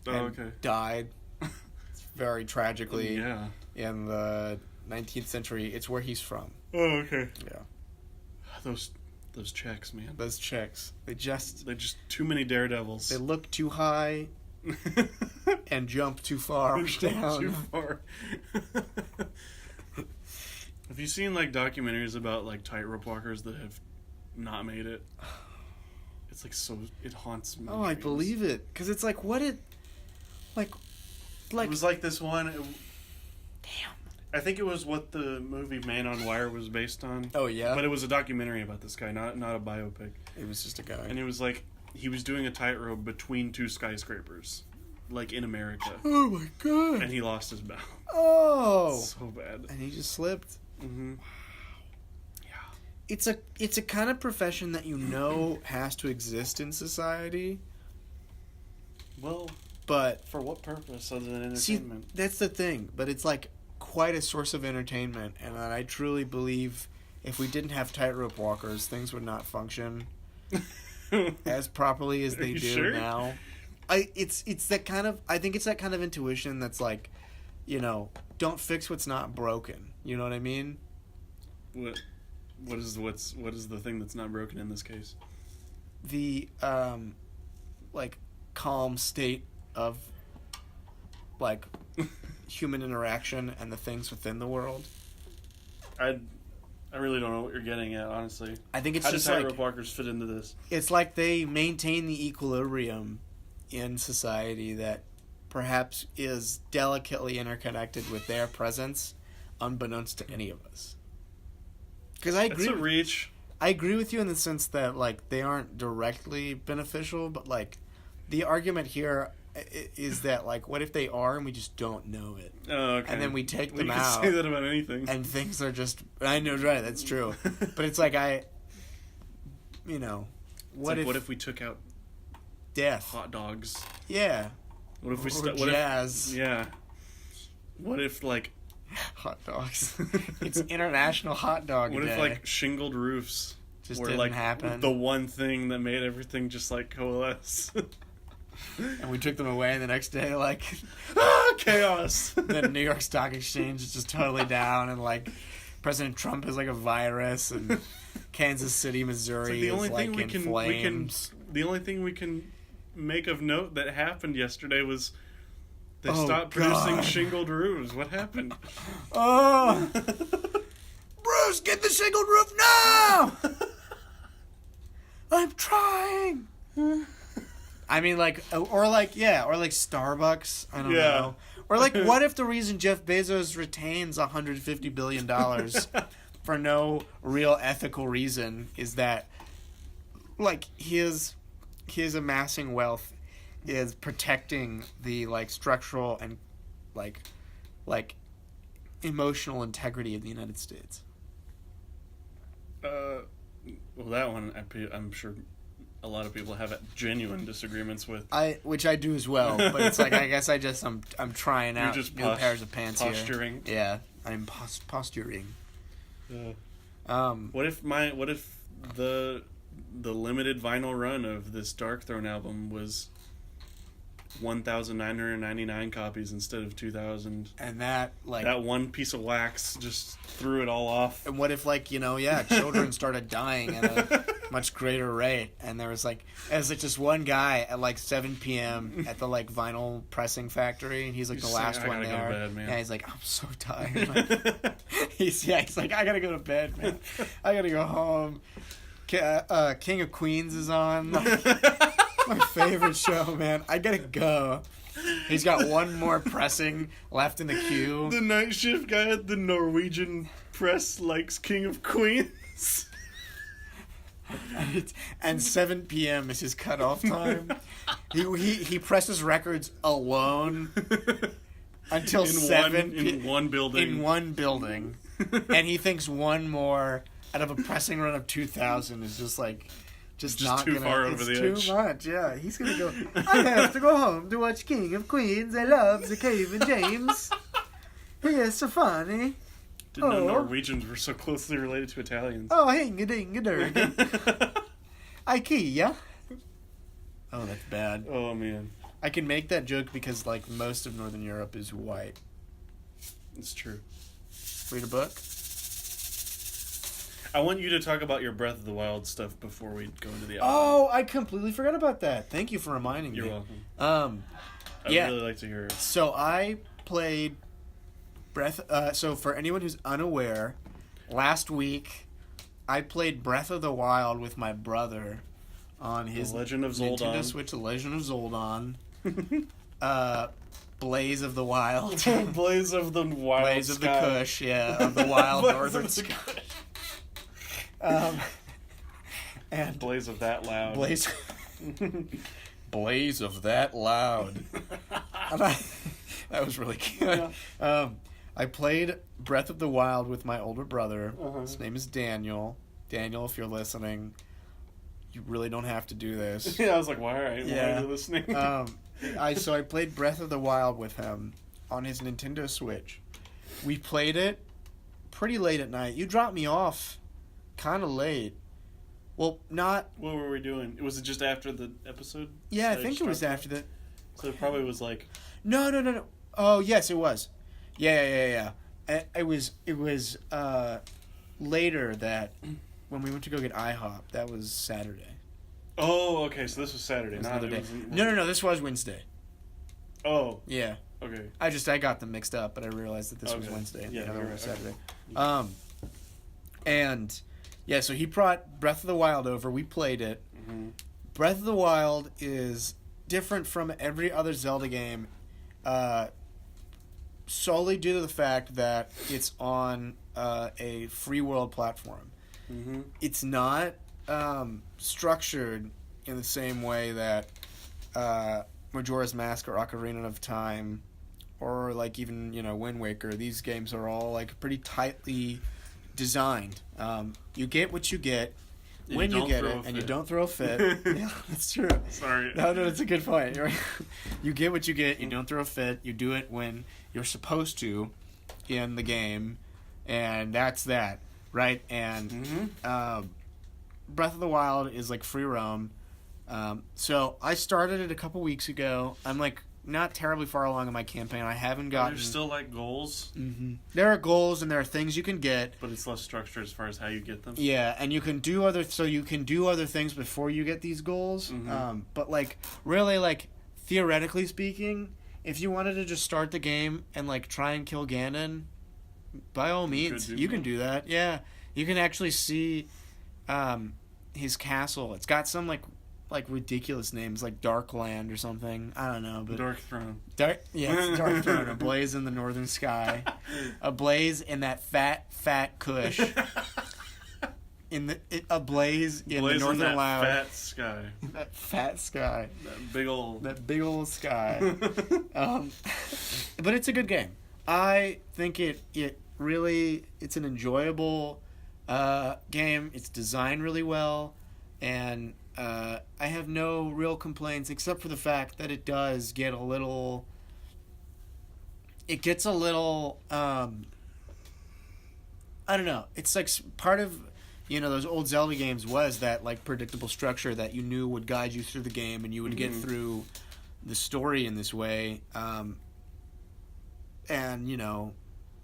and died very tragically in the 19th century. It's where he's from. Oh, okay. Yeah. Those Czechs, man. Those Czechs. They're just too many daredevils. They look too high and jump too far down. Too far. Have you seen like documentaries about like tightrope walkers that have not made it? It's like it haunts me. Oh, I believe it, because it's like it was like this one. Damn. I think it was what the movie Man on Wire was based on. Oh yeah, but it was a documentary about this guy, not a biopic. It was just a guy, and it was like he was doing a tightrope between two skyscrapers, like in America. Oh my god! And he lost his balance. Oh, so bad. And he just slipped. Mm-hmm. Yeah. It's a kind of profession that has to exist in society. Well, but for what purpose other than entertainment? See, that's the thing. But it's like quite a source of entertainment, and I truly believe if we didn't have tightrope walkers, things would not function as properly as they do now. It's that kind of intuition that's like, don't fix what's not broken. You know what I mean? What is the thing that's not broken in this case? The like calm state of like human interaction and the things within the world. I really don't know what you're getting at, honestly. I think it's how just does tightrope walkers fit into this? It's like they maintain the equilibrium in society that perhaps is delicately interconnected with their presence, unbeknownst to any of us. Because I agree. That's a reach. I agree with you in the sense that like they aren't directly beneficial, but like the argument here is that like what if they are and we just don't know it? Oh, okay. And then we take them out. You can say that about anything. And things are just. I know, right? That's true. But it's like what if we took out death, hot dogs? Yeah. What if we jazz? Yeah. What if like hot dogs? It's International Hot Dog Day. What if like shingled roofs just were didn't like happen? The one thing that made everything just like coalesce. And we took them away, and the next day, like, chaos. The New York Stock Exchange is just totally down, and like President Trump is like a virus, and Kansas City, Missouri is like in flames. The only thing we can make of note that happened yesterday was they stopped producing shingled roofs. What happened? Oh, Bruce, get the shingled roof now! I'm trying. I mean, like, or like Starbucks. I don't know. Or like, what if the reason Jeff Bezos retains $150 billion for no real ethical reason is that, like, his amassing wealth is protecting the like structural and like emotional integrity of the United States. Well, that one I'm sure a lot of people have genuine disagreements with. Which I do as well, but it's like I guess I'm trying out just new pairs of pants posturing. Here. Yeah, I'm posturing. What if the limited vinyl run of this Darkthrone album was 1,999 copies instead of 2,000, and that one piece of wax just threw it all off? And what if children started dying at a much greater rate, and there was just one guy at 7 p.m. at the vinyl pressing factory, and he's the last one there. Go to bed, man. Yeah, he's like, I'm so tired. He's like, I gotta go to bed, man. I gotta go home. King of Queens is on. My favorite show, man. I gotta go. He's got one more pressing left in the queue. The night shift guy at the Norwegian press likes King of Queens. And 7 p.m. is his cutoff time. He presses records alone until 7 in one building. In one building. and he thinks one more out of a pressing run of 2,000 is just not too gonna, far over it's the too edge. much. Yeah, he's gonna go. I have to go home to watch King of Queens. I love the Kevin James. He is so funny. Didn't know Norwegians were so closely related to Italians. Oh, hinga-dinga-durga. IKEA. Oh, that's bad. Oh, man. I can make that joke because, like, most of Northern Europe is white. It's true. Read a book? I want you to talk about your Breath of the Wild stuff before we go into the album. Oh, I completely forgot about that. Thank you for reminding me. You're welcome. I'd really like to hear it. So I played so for anyone who's unaware, last week I played Breath of the Wild with my brother on his The Legend of Zoldan. Nintendo Switch, The Legend of Zoldan. Blaze of the Wild. Blaze of the Wild Blaze of the Sky. Kush, yeah, of the wild Blaze northern of the sky. And Blaze of that loud. Blaze of that loud. That was really good. Yeah. I played Breath of the Wild with my older brother. Uh-huh. His name is Daniel. Daniel, if you're listening, you really don't have to do this. Yeah, I was like, why are you listening? So I played Breath of the Wild with him on his Nintendo Switch. We played it pretty late at night. You dropped me off kind of late. Well, not... What were we doing? Was it just after the episode? Yeah, I think it was after the... So it probably was like... No. Oh, yes, it was. Yeah. It was later that when we went to go get IHOP. That was Saturday. Oh, okay. So this was Saturday. It was not another day. it wasn't- No. This was Wednesday. Oh, Yeah. okay. I got them mixed up, but I realized that this was Okay. Wednesday. And Yeah, the other you're one was right. Saturday. Okay. And yeah, so he brought Breath of the Wild over. We played it. Mm-hmm. Breath of the Wild is different from every other Zelda game, solely due to the fact that it's on a free world platform. Mm-hmm. It's not structured in the same way that Majora's Mask or Ocarina of Time or like even Wind Waker. These games are all like pretty tightly designed. You get what you get And when you you don't get throw it, a and you fit. don't throw a fit. Yeah, that's true. Sorry. No, it's a good point. You get what you get. You don't throw a fit. You do it when you're supposed to in the game, and that's that, right? And Mm-hmm. Breath of the Wild is like free roam. So I started it a couple weeks ago. I'm like not terribly far along in my campaign. I haven't gotten. There's still like goals, There are goals and there are things you can get. but it's less structured as far as how you get them. Yeah, and you can do other things before you get these goals. Mhm. But like really, like theoretically speaking, if you wanted to just start the game and like try and kill Ganon, by all means, you can do that. Yeah, you can actually see his castle. It's got some like ridiculous names like Darkland or something. I don't know, but Darkthrone. it's Darkthrone, a blaze in the northern sky, a blaze in that fat Kush, a blaze in the northern that loud, fat sky. that fat sky, That big old sky. But it's a good game. I think it really it's an enjoyable game. It's designed really well, and I have no real complaints except for the fact that it does get a little. It gets a little. I don't know. It's like part of those old Zelda games was that like predictable structure that you knew would guide you through the game and you would get through the story in this way. And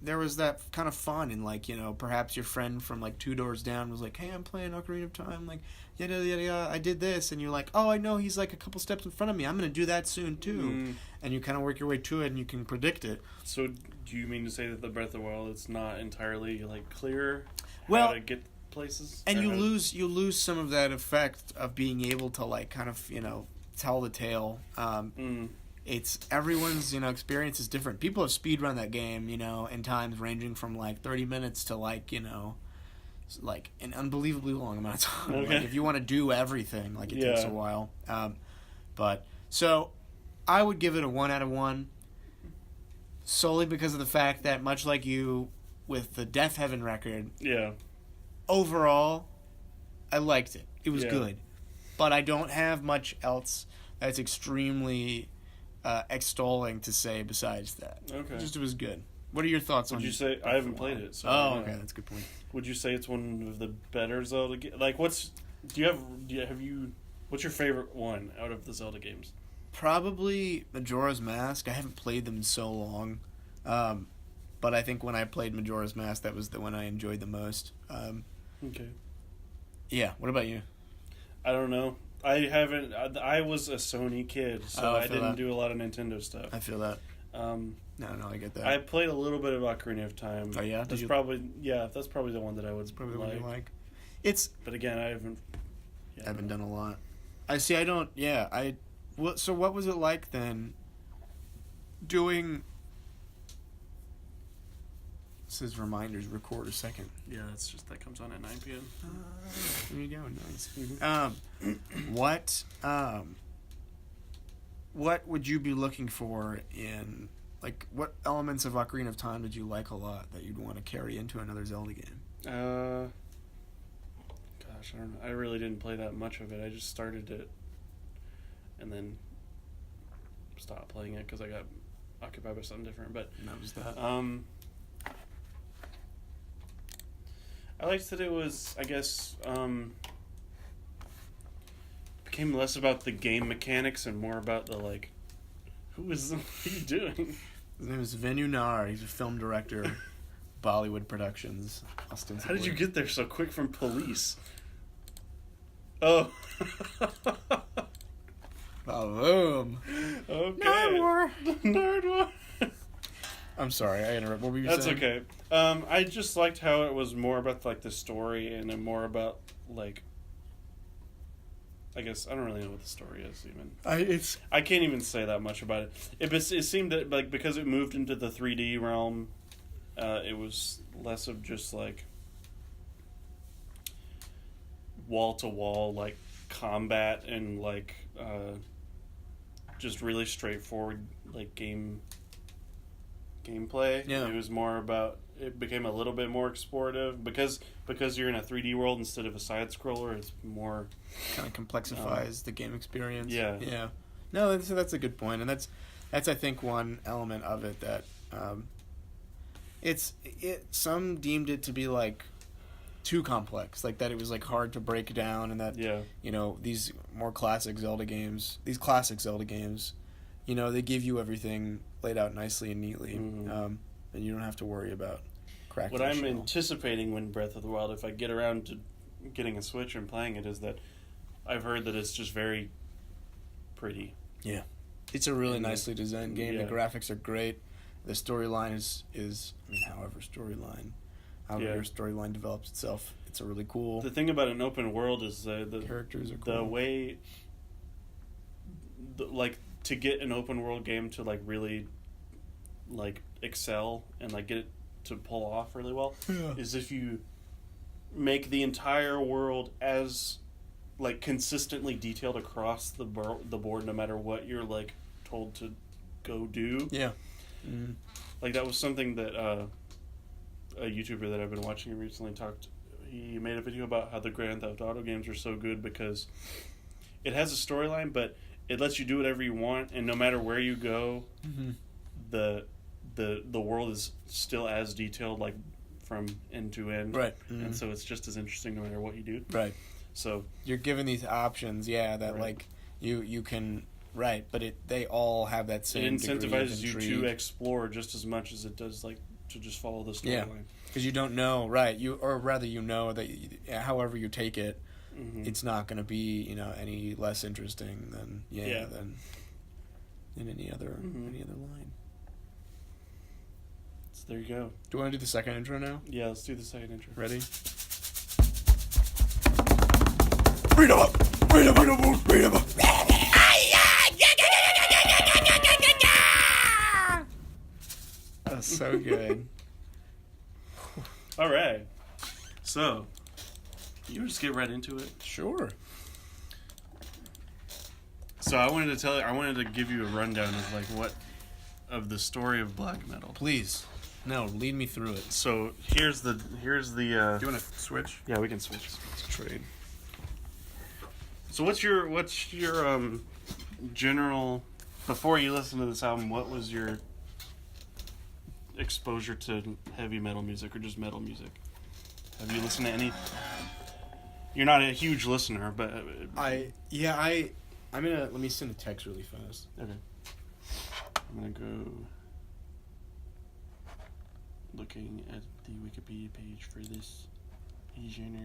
there was that kind of fun and like perhaps your friend from like 2 doors down was like, hey, I'm playing Ocarina of Time, like yada yada yada, I did this, and you're like, oh, I know he's like a couple steps in front of me, I'm gonna do that soon too. And you kind of work your way to it and you can predict it. So do you mean to say that the Breath of the Wild it's not entirely like clear Well, how to get places? and Or you how- lose some of that effect of being able to like kind of tell the tale. It's everyone's experience is different. People have speedrun that game in times ranging from like 30 minutes to like like an unbelievably long amount of time. Okay. Like if you want to do everything, like it Yeah. takes a while. But so I would give it a 1 out of 1 solely because of the fact that much like you, with the Death Heaven record, Yeah. overall, I liked it. It was Yeah. good. But I don't have much else that's extremely extolling to say besides that. Okay. Just it was good. What are your thoughts on Would you say... I haven't played it, so... Oh, yeah. okay. That's a good point. Would you say it's one of the better Zelda games? Like, what's... What's your favorite one out of the Zelda games? Probably Majora's Mask. I haven't played them in so long. But I think when I played Majora's Mask, that was the one I enjoyed the most. Okay. Yeah. What about you? I don't know. I haven't... I was a Sony kid, so I feel didn't that. do a lot of Nintendo stuff. I feel that. No, I get that. I played a little bit of Ocarina of Time. Oh, yeah? That's probably the one that I would Probably the one you like. But again, I haven't... I haven't done a lot. I see. I don't. Yeah. So what was it like then? Doing. It says reminders. Record a second. Yeah, that comes on at 9 p.m. There you go. Nice. Mm-hmm. What would you be looking for in, like, what elements of Ocarina of Time did you like a lot that you'd want to carry into another Zelda game? Gosh, I don't know. I really didn't play that much of it. I just started it and then stopped playing it because I got occupied by something different. But And that was that. I liked that it was, I guess, became less about the game mechanics and more about the, like, what are you doing? His name is Venu Nar. He's a film director, Bollywood Productions. Ostensibly. How did you get there so quick from Police? Oh. Boom. Okay. Nerd War. War. I'm sorry, I interrupted. What were you That's saying? okay. I just liked how it was more about, like, the story and then more about, like, I guess I don't really know what the story is even. I can't even say that much about it. It seemed that, like, because it moved into the 3D realm, it was less of just, like, wall to wall, like, combat and, like, just really straightforward, like, gameplay. Yeah. It was more about, it became a little bit more explorative because you're in a 3D world instead of a side scroller. It's more Kind of complexifies the game experience. Yeah. Yeah. No, that's a good point, and that's I think one element of it that some deemed it to be like too complex, like that it was like hard to break down, and that these classic Zelda games, they give you everything laid out nicely and neatly, and you don't have to worry about cracking. What I'm anticipating when Breath of the Wild, if I get around to getting a Switch and playing it, is that I've heard that it's just very pretty. Yeah. It's a really nicely designed game. Yeah. The graphics are great. The storyline is however your storyline develops itself, it's a really cool. The thing about an open world is the characters are cool. The way, like, to get an open world game to, like, really, like, excel and, like, get it to pull off really well is if you make the entire world as, like, consistently detailed across the board, no matter what you're, like, told to go do. Yeah. Mm-hmm. Like, that was something that a YouTuber that I've been watching recently he made a video about how the Grand Theft Auto games are so good because it has a storyline, but it lets you do whatever you want, and no matter where you go, the world is still as detailed, like, from end to end. Right. And so it's just as interesting no matter what you do. Right. So you're given these options, that right. like you can but they all have that same. It incentivizes degree of you to explore just as much as it does, like, to just follow the storyline. Yeah, because you don't know, right? That however you take it, it's not going to be any less interesting than than any other line. So there you go. Do you want to do the second intro now? Yeah, let's do the second intro. Ready? Freedom up! Freedom up! Freedom up! That's so good. All right. So, you want to just get right into it? Sure. So I wanted to give you a rundown of, like, of the story of black metal. Please. No, lead me through it. So here's the Do you want to switch? yeah, we can switch. Let's trade. So what's your general, before you listen to this album, what was your exposure to heavy metal music or just metal music? Have you listened to any? You're not a huge listener, but I'm gonna let me send a text really fast. okay. I'm gonna go looking at the Wikipedia page for this genre.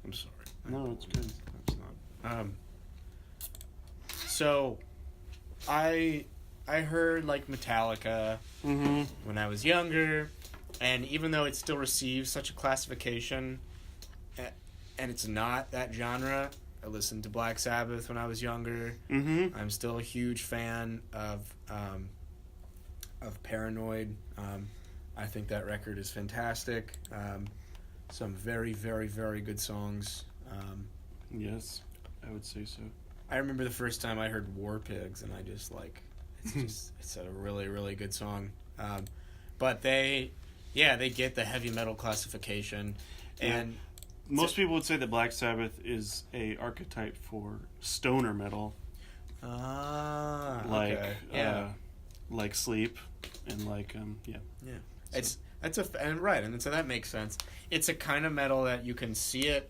I'm sorry. No, it's good. It's not. So, I heard like Metallica Mm-hmm. when I was younger, and even though it still receives such a classification, and it's not that genre, I listened to Black Sabbath when I was younger. Mm-hmm. I'm still a huge fan of Paranoid. I think that record is fantastic. Some very, very, very good songs. Yes, I would say so. I remember the first time I heard War Pigs, and I just like, it's a really, really good song. But they get the heavy metal classification, and Most people would say that Black Sabbath is a archetype for stoner metal, like okay. Yeah. like Sleep, and like yeah. Yeah, and so that makes sense. It's a kind of metal that you can see it,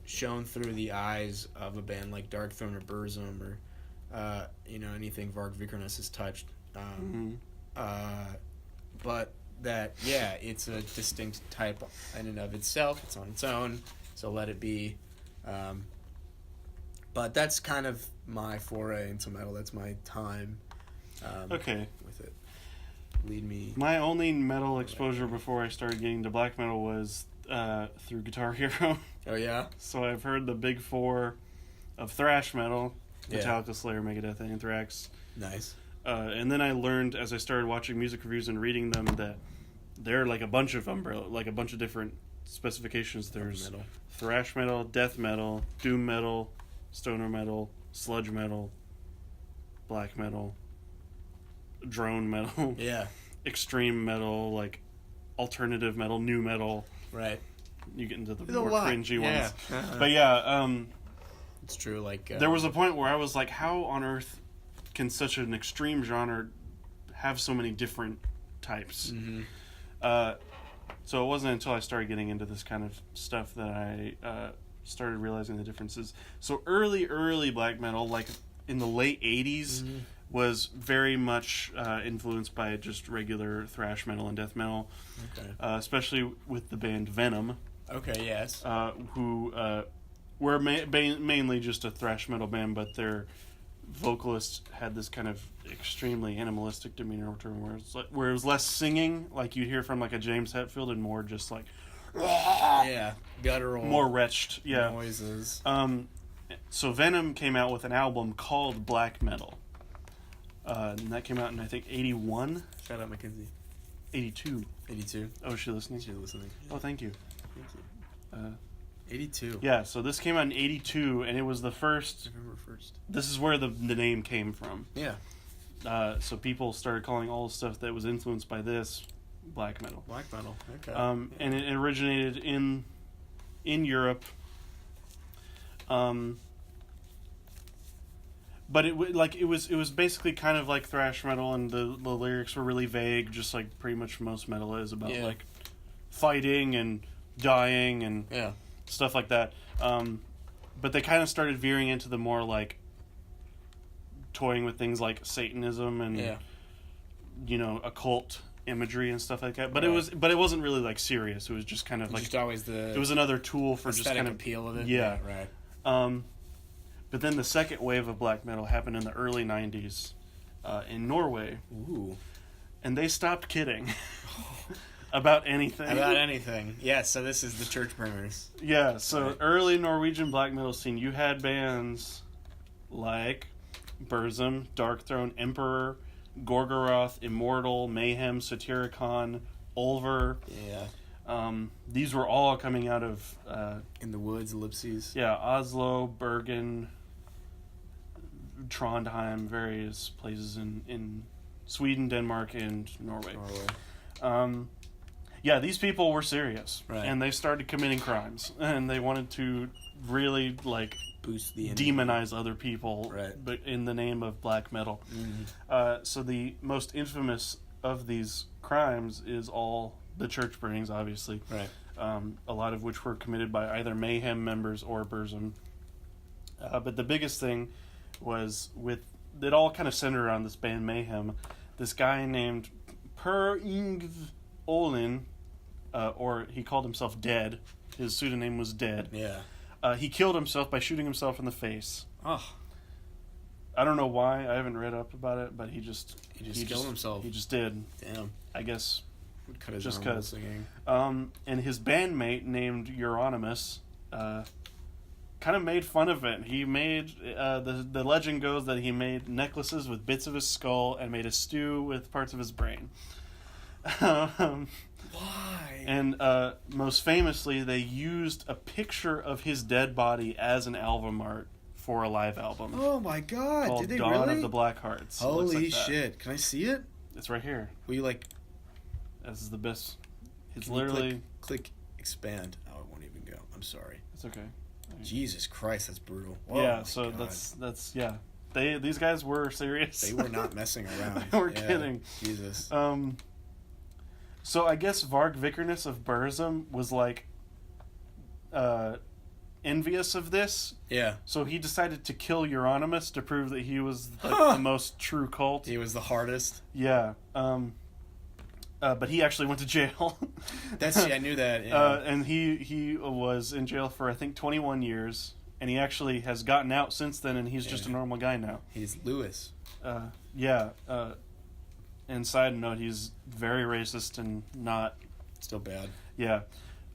shown through the eyes of a band like Darkthrone or Burzum or, anything Varg Vikernes has touched. But that, it's a distinct type in and of itself. It's on its own, so let it be. But that's kind of my foray into metal. That's my time. Okay. With it. Lead me. My only metal exposure before I started getting to black metal was through Guitar Hero. Oh, yeah? So I've heard the big four of thrash metal: Yeah. Metallica, Slayer, Megadeth, Anthrax. Nice. And then I learned as I started watching music reviews and reading them that there are like a bunch of different specifications. There's Metal. thrash metal, death metal, doom metal, stoner metal, sludge metal, black metal, drone metal, Yeah. extreme metal, like alternative metal, new metal. Right. You get into the There's a more lot. cringy Yeah. ones. But yeah, It's true. Like there was a point where I was like, how on earth can such an extreme genre have so many different types? Mm-hmm. So it wasn't until I started getting into this kind of stuff that I started realizing the differences. So early black metal, like in the late 80s, Mm-hmm. was very much influenced by just regular thrash metal and death metal, Okay. especially with the band Venom, Okay. Yes. who were mainly just a thrash metal band, but their vocalist had this kind of extremely animalistic demeanor to him, where it was less singing like you'd hear from like a James Hetfield, and more just like Yeah. Guttural. more wretched. Yeah. Noises. So Venom came out with an album called Black Metal, and that came out in I think 81, Shout out Mackenzie. 82. 82. Oh, is she listening? She's listening. Oh, thank you. Thank you. 82. Yeah, so this came out in 82, and it was the first. November 1st. This is where the name came from. Yeah. So people started calling all the stuff that was influenced by this black metal. Black metal. Okay. And it originated in Europe. But it was basically kind of like thrash metal, and the lyrics were really vague, just like pretty much most metal is, about like fighting and dying and stuff like that. But they kind of started veering into the more like toying with things like Satanism and occult imagery and stuff like that. But it wasn't really like serious. It was just kind of like just always it was another tool for just kind of appeal of it. Yeah. Right. But then the second wave of black metal happened in the early 90s in Norway. Ooh. And they stopped kidding about anything. About anything. Yeah, so this is the church burners. Yeah, so early Norwegian black metal scene, you had bands like Burzum, Darkthrone, Emperor, Gorgoroth, Immortal, Mayhem, Satyricon, Ulver. Yeah. These were all coming out of In the Woods, Ellipses. Yeah, Oslo, Bergen, Trondheim, various places in Sweden, Denmark, and Norway. Yeah, these people were serious, Right. and they started committing crimes, and they wanted to really like Boost the demonize other people, Right. but in the name of black metal. So the most infamous of these crimes is all the church burnings, obviously. Right. A lot of which were committed by either Mayhem members or Burzum. But the biggest thing was it all kind of centered around this band Mayhem. This guy named Per Yngve Olin, or he called himself Dead. His pseudonym was Dead. Yeah. He killed himself by shooting himself in the face. Oh. I don't know why. I haven't read up about it, but he just killed himself. He just did. Damn. I guess Would cut his just arm while 'cause. singing. And his bandmate named Euronymous kind of made fun of it. He made the legend goes that he made necklaces with bits of his skull and made a stew with parts of his brain. Why? And most famously, they used a picture of his dead body as an album art for a live album Oh my god! called Did they Dawn really? of the Black Hearts. It looks Holy like that. shit! Can I see it? It's right here. Will you like? This is the best. It's Can you literally. click expand. Oh, it won't even go. I'm sorry. It's okay. Jesus Christ, that's brutal. Oh Yeah. my So God. that's yeah. These guys were serious. They were not messing around. They were Yeah, kidding. Jesus. So I guess Varg Vikernes of Burzum was like envious of this, Yeah. so he decided to kill Euronymous to prove that he was like, the most true cult. He was the hardest. Yeah. But he actually went to jail. I knew that. Yeah. And he was in jail for I think 21 years, and he actually has gotten out since then, and he's just a normal guy now. He's Lewis. Yeah. And side note, he's very racist and not. Still bad. Yeah.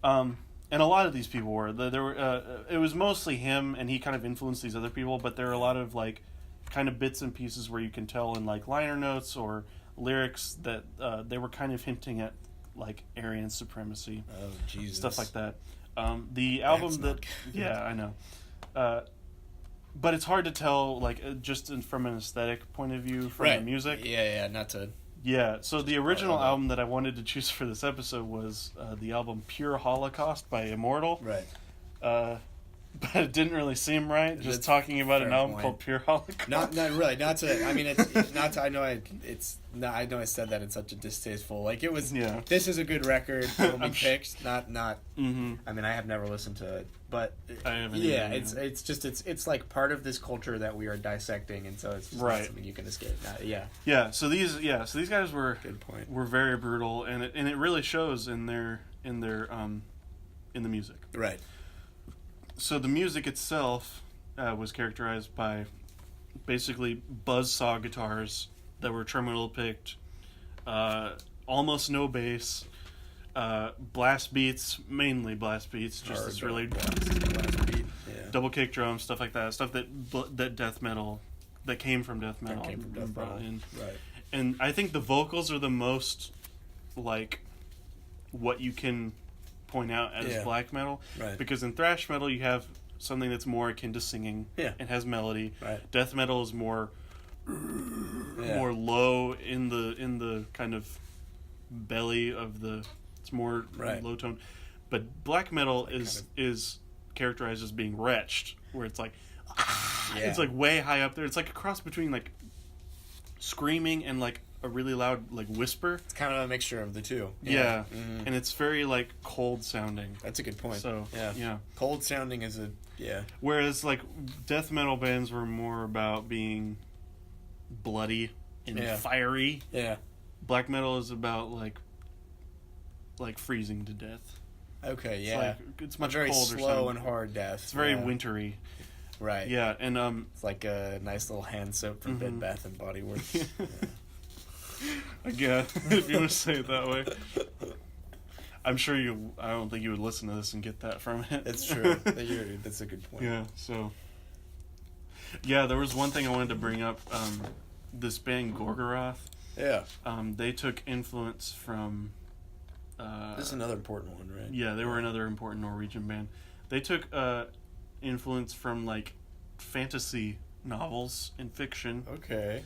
And a lot of these people were. There were. It was mostly him, and he kind of influenced these other people. But there are a lot of like, kind of bits and pieces where you can tell in like liner notes or lyrics that they were kind of hinting at like Aryan supremacy. Oh Jesus. Stuff like that. The album That's that. not good. Yeah, I know. But it's hard to tell, like, just from an aesthetic point of view from the music. Yeah, not to. Yeah, so the original album that I wanted to choose for this episode was the album Pure Holocaust by Immortal. Right. But it didn't really seem right, just That's talking about an fair album point. called Pure Holocaust. Not really. Not to. I mean, it's not to. I know. I know. I said that in such a distasteful. Like it was. Yeah. This is a good record. It'll be I'm picked. Not. Mm-hmm. I mean, I have never listened to it, but I haven't yeah, either, it's like part of this culture that we are dissecting, and so it's just Right. not something you can escape. Yeah. Yeah, so these guys were Good point. were very brutal, and it really shows in their in the music. Right. So the music itself was characterized by basically buzzsaw guitars that were tremolo picked, almost no bass, blast beats, mainly blast beats, just this really Blast beat. Yeah. double kick drums, stuff like that, stuff that death metal, that came from death metal, came from death brought metal. in. Right. And I think the vocals are the most like what you can point out as black metal, Right. because in thrash metal you have something that's more akin to singing and has melody. Right. Death metal is more low in the kind of belly of the. It's more low tone, but black metal is characterized as being retched, where it's like it's like way high up there. It's like a cross between like screaming and like a really loud like whisper. It's kind of a mixture of the two. Yeah. Mm-hmm. And it's very like cold sounding. That's a good point. So yeah. Cold sounding is a Whereas like death metal bands were more about being bloody and fiery. Yeah. Black metal is about like freezing to death. Okay. It's Yeah. like, it's much very colder slow sounding. and hard death. It's very wintry. Right. Yeah, and it's like a nice little hand soap from Bed Bath and Body Works. I guess if you want to say it that way. I'm sure I don't think you would listen to this and get that from it. It's true. That's a good point. Yeah. So. Yeah, there was one thing I wanted to bring up. This band Gorgoroth. Yeah. They took influence from. This is another important one, right? Yeah, they were another important Norwegian band. They took influence from like fantasy novels and fiction. Okay.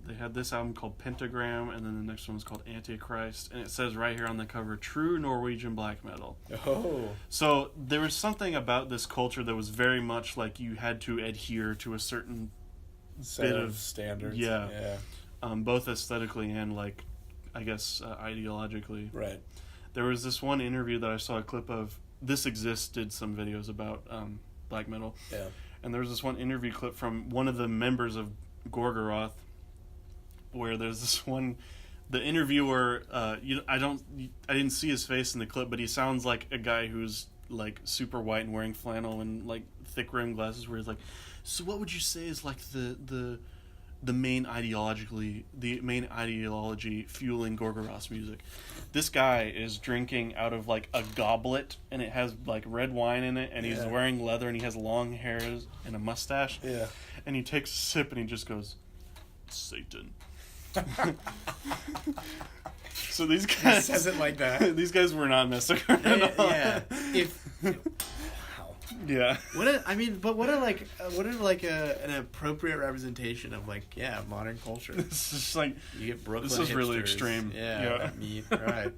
They had this album called Pentagram, and then the next one was called Antichrist, and it says right here on the cover, True Norwegian Black Metal. Oh. So there was something about this culture that was very much like you had to adhere to a certain Set of standards. Yeah. Both aesthetically and, like, I guess, ideologically. Right. There was this one interview that I saw a clip of. This Exists did some videos about black metal. Yeah. And there was this one interview clip from one of the members of Gorgoroth, where there's this one, the interviewer, I didn't see his face in the clip, but he sounds like a guy who's like super white and wearing flannel and like thick rimmed glasses, where he's like, so what would you say is like the main ideology fueling Gorgoroth's music? This guy is drinking out of like a goblet, and it has like red wine in it, and he's wearing leather, and he has long hair and a mustache. Yeah. And he takes a sip, and he just goes, Satan. So these guys... He says it like that. These guys were not messing around at all. Yeah. Wow. Yeah. What a an appropriate representation of like modern culture. It's just like, You get Brooklyn this is really hipsters. extreme. Yeah. Meat. Right.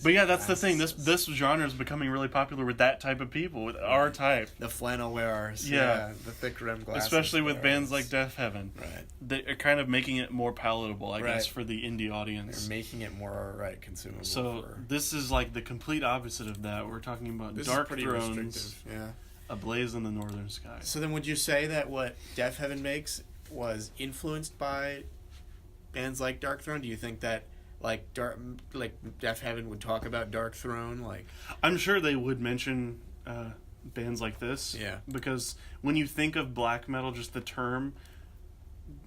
But yeah, that's the thing. This genre is becoming really popular with that type of people, with our type. The flannel wearers. Yeah. The thick rim glasses. Especially with wearers. bands like Death Heaven. Right. They're kind of making it more palatable, I guess, Right. for the indie audience. They're making it more consumable. So this is like the complete opposite of that. We're talking about this is pretty Darkthrone's restrictive. Yeah. Ablaze in the Northern Sky. So then, would you say that what Death Heaven makes was influenced by bands like Darkthrone? Do you think that Death Heaven would talk about Darkthrone? Like, I'm sure they would mention bands like this. Yeah. Because when you think of black metal, just the term,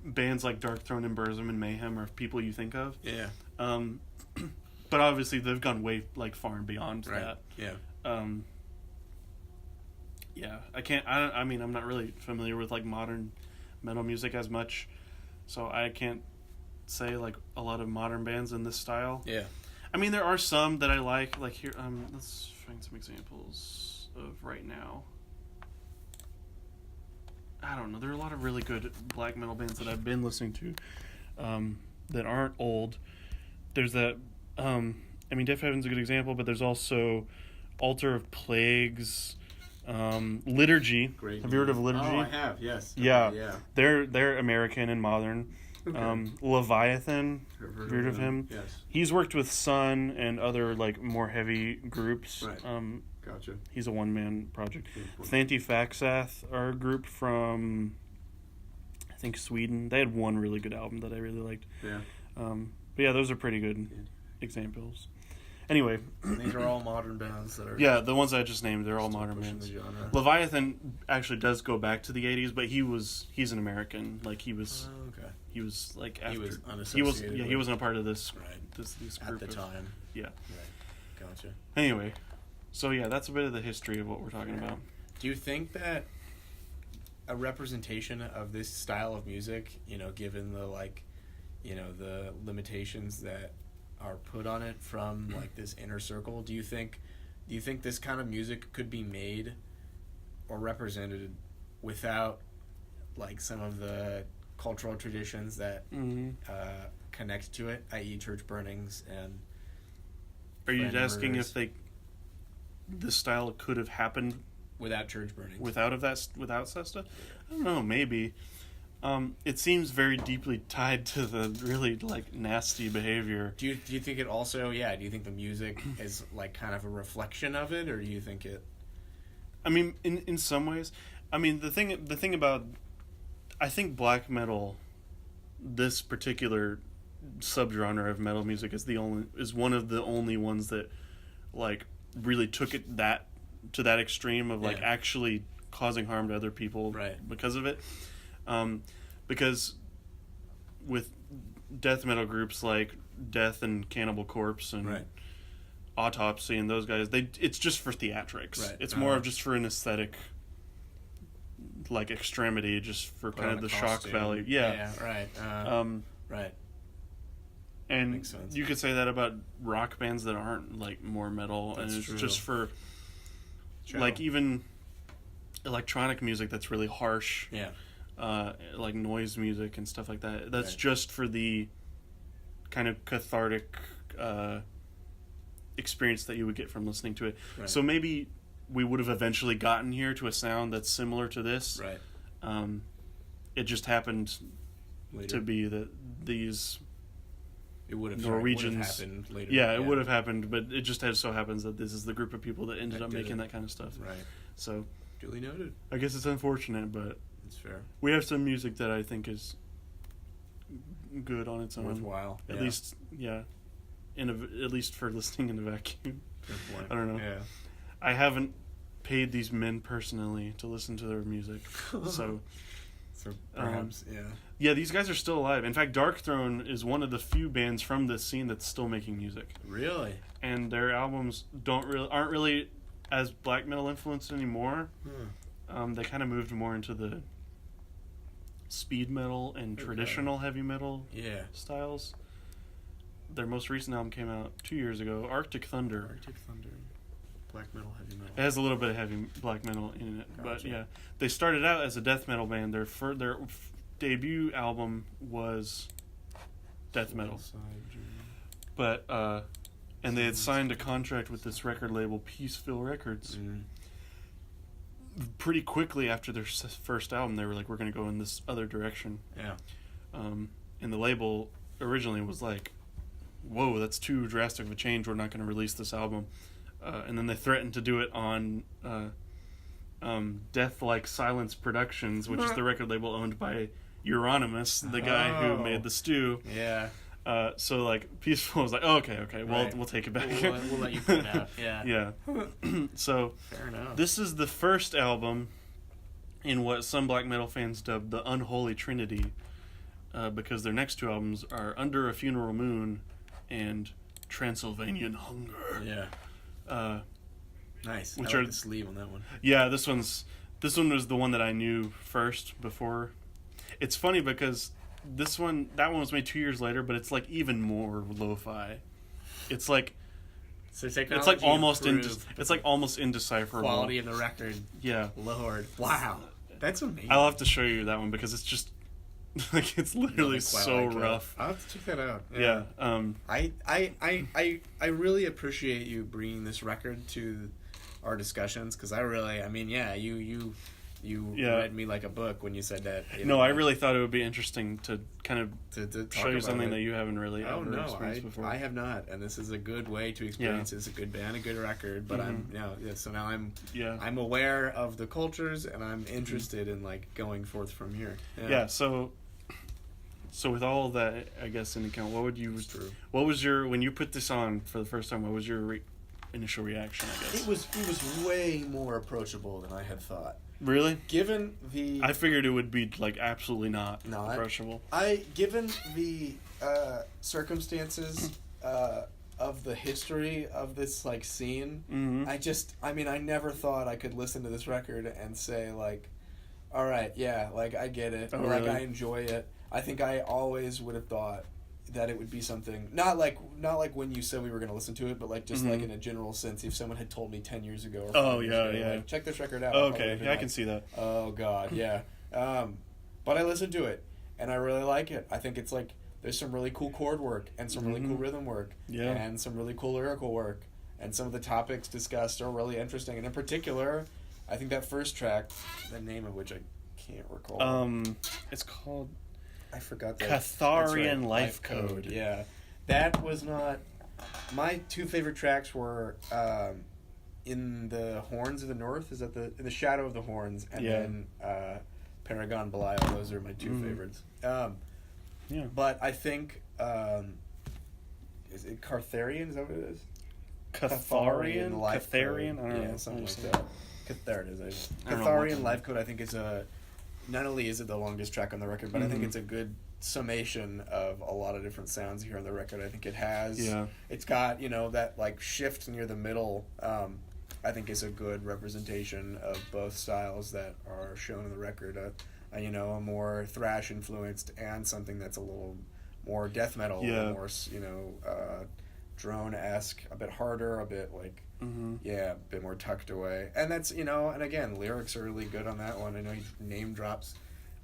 bands like Darkthrone and Burzum and Mayhem are people you think of. yeah. But obviously they've gone way far and beyond Right. that. Yeah. Yeah, I'm not really familiar with like modern metal music as much, so I can't say like a lot of modern bands in this style. Yeah. I mean, there are some that I like here, let's find some examples of right now. I don't know, there are a lot of really good black metal bands that I've been listening to that aren't old. There's that, Death Heaven's a good example, but there's also Altar of Plagues, Liturgy. Great. Have you heard of Liturgy? Oh, I have. Yes. Yeah. Okay, yeah. They're American and modern. Okay. Leviathan. I've Heard of him? Yes. He's worked with Sun and other like more heavy groups. Right. Gotcha. He's a one-man project. Thanti Faxath are a group from, I think, Sweden. They had one really good album that I really liked. Yeah. But yeah, those are pretty good examples. Anyway, These are all modern bands that are. yeah, the ones I just named, they're all still modern pushing bands. the genre. Leviathan actually does go back to the 80s, but he's an American. Like he was like after He was unassociated he with- wasn't a part of this Right. this At group the of- time. Yeah. Right. Gotcha. Anyway, so yeah, that's a bit of the history of what we're talking about. Do you think that a representation of this style of music, given the the limitations that are put on it from like this inner circle, do you think this kind of music could be made or represented without like some of the cultural traditions that connect to it, i.e. church burnings and Are you friend asking murders? if this style could have happened without church burnings? without that stuff? I don't know, maybe. It seems very deeply tied to the really like nasty behavior. Do you think it also? Yeah. Do you think the music is like kind of a reflection of it, or do you think it? I mean, in some ways, I mean the thing about, I think black metal, this particular subgenre of metal music is one of the only ones that like really took it to that extreme of like actually causing harm to other people because of it. Because with death metal groups like Death and Cannibal Corpse and Autopsy and those guys, it's just for theatrics. Right. It's more of just for an aesthetic like extremity, just for kind of the shock value. Yeah. Right. Right. And Makes sense. you could say that about rock bands that aren't like more metal, That's and it's true. just for True. like even electronic music that's really harsh. Yeah. like noise music and stuff like that. That's Right. just for the kind of cathartic experience that you would get from listening to it. Right. So maybe we would have eventually gotten here to a sound that's similar to this. Right. It just happened Later. to be that these It would have Norwegians. happened later. Yeah, it would have happened, but it just so happens that this is the group of people that ended That up did making it. that kind of stuff. Right. So Duly noted. I guess it's unfortunate, but It's fair. we have some music that I think is good on its own. Worthwhile. At least, yeah. At least for listening in a vacuum. Good point. I don't know. Yeah. I haven't paid these men personally to listen to their music, so Perhaps, yeah, these guys are still alive. In fact, Darkthrone is one of the few bands from this scene that's still making music, Really? and their albums aren't really as black metal influenced anymore. They kind of moved more into the speed metal and traditional heavy metal Yeah. styles. Their most recent album came out 2 years ago, Arctic Thunder. Arctic Thunder. Black metal, heavy metal. It has a little bit of heavy black metal in it, but Gotcha. yeah, they started out as a death metal band. Their debut album was death metal, but and they had signed a contract with this record label, Peaceville Records. Pretty quickly after their first album, they were like, "We're going to go in this other direction." Yeah. And the label originally was like, "Whoa, that's too drastic of a change. We're not going to release this album." And then they threatened to do it on Death Like Silence Productions, which is the record label owned by Euronymous, the guy who made the Stew. Yeah. So like Peaceful was like, oh, okay, Right. we'll take it back. We'll let you put it out. Yeah. Yeah. So Fair enough. this is the first album in what some black metal fans dubbed the Unholy Trinity, because their next two albums are Under a Funeral Moon and Transylvanian Hunger. Yeah. Nice. Which I are like the sleeve on that one. Yeah, this one was the one that I knew first before. It's funny because that one was made 2 years later, but it's like even more lo-fi. It's like So it's like almost indecipherable. quality of the record. Yeah, Lord. Wow. That's amazing. I'll have to show you that one because it's just like it's literally Nothing quite so like it. rough. I'll have to check that out. Yeah. I really appreciate you bringing this record to our discussions because you Yeah. read me like a book when you said that. No, I really thought it would be interesting to kind of to talk show you about something it. that you haven't really Oh ever no, experienced before. I have not, and this is a good way to experience. It's a good band, a good record. But so now I'm aware of the cultures, and I'm interested in like going forth from here. Yeah. So with all of that, I guess in account, what was your when you put this on for the first time? What was your initial reaction? I guess It was way more approachable than I had thought. Really? Given the I figured it would be like absolutely not approachable. given the circumstances of the history of this like scene, Mm-hmm. I never thought I could listen to this record and say like, all right, yeah, like I get it, Oh, or like really? I enjoy it. I think I always would have thought that it would be something not like when you said we were going to listen to it, but like just like in a general sense, if someone had told me 10 years ago. Or 5 years ago, like, check this record out. Oh, I probably okay, would've been yeah, I like, can see that. Oh God, yeah. But I listened to it, and I really like it. I think it's like there's some really cool chord work and some really cool rhythm work, and some really cool lyrical work, and some of the topics discussed are really interesting. And in particular, I think that first track, the name of which I can't recall. It's called I forgot that. Catharian That's right, Life Code. Yeah, that was not my two favorite tracks. Were in the Horns of the North. Is that in the Shadow of the Horns, and then Paragon Belial. Those are my two favorites. Yeah. But I think is it Cartharian? Is that what it is? Catharian? Life Catharian? Code. I don't know. Yeah, something like that. There it is. I don't know Catharian what- Life Code, I think, is not only is it the longest track on the record, but I think it's a good summation of a lot of different sounds here on the record. I think it has. Yeah. It's got, that like shift near the middle, I think is a good representation of both styles that are shown in the record. A more thrash influenced and something that's a little more death metal, a little more, drone-esque, a bit harder, a bit like, a bit more tucked away. And that's, and again, lyrics are really good on that one. I know he name drops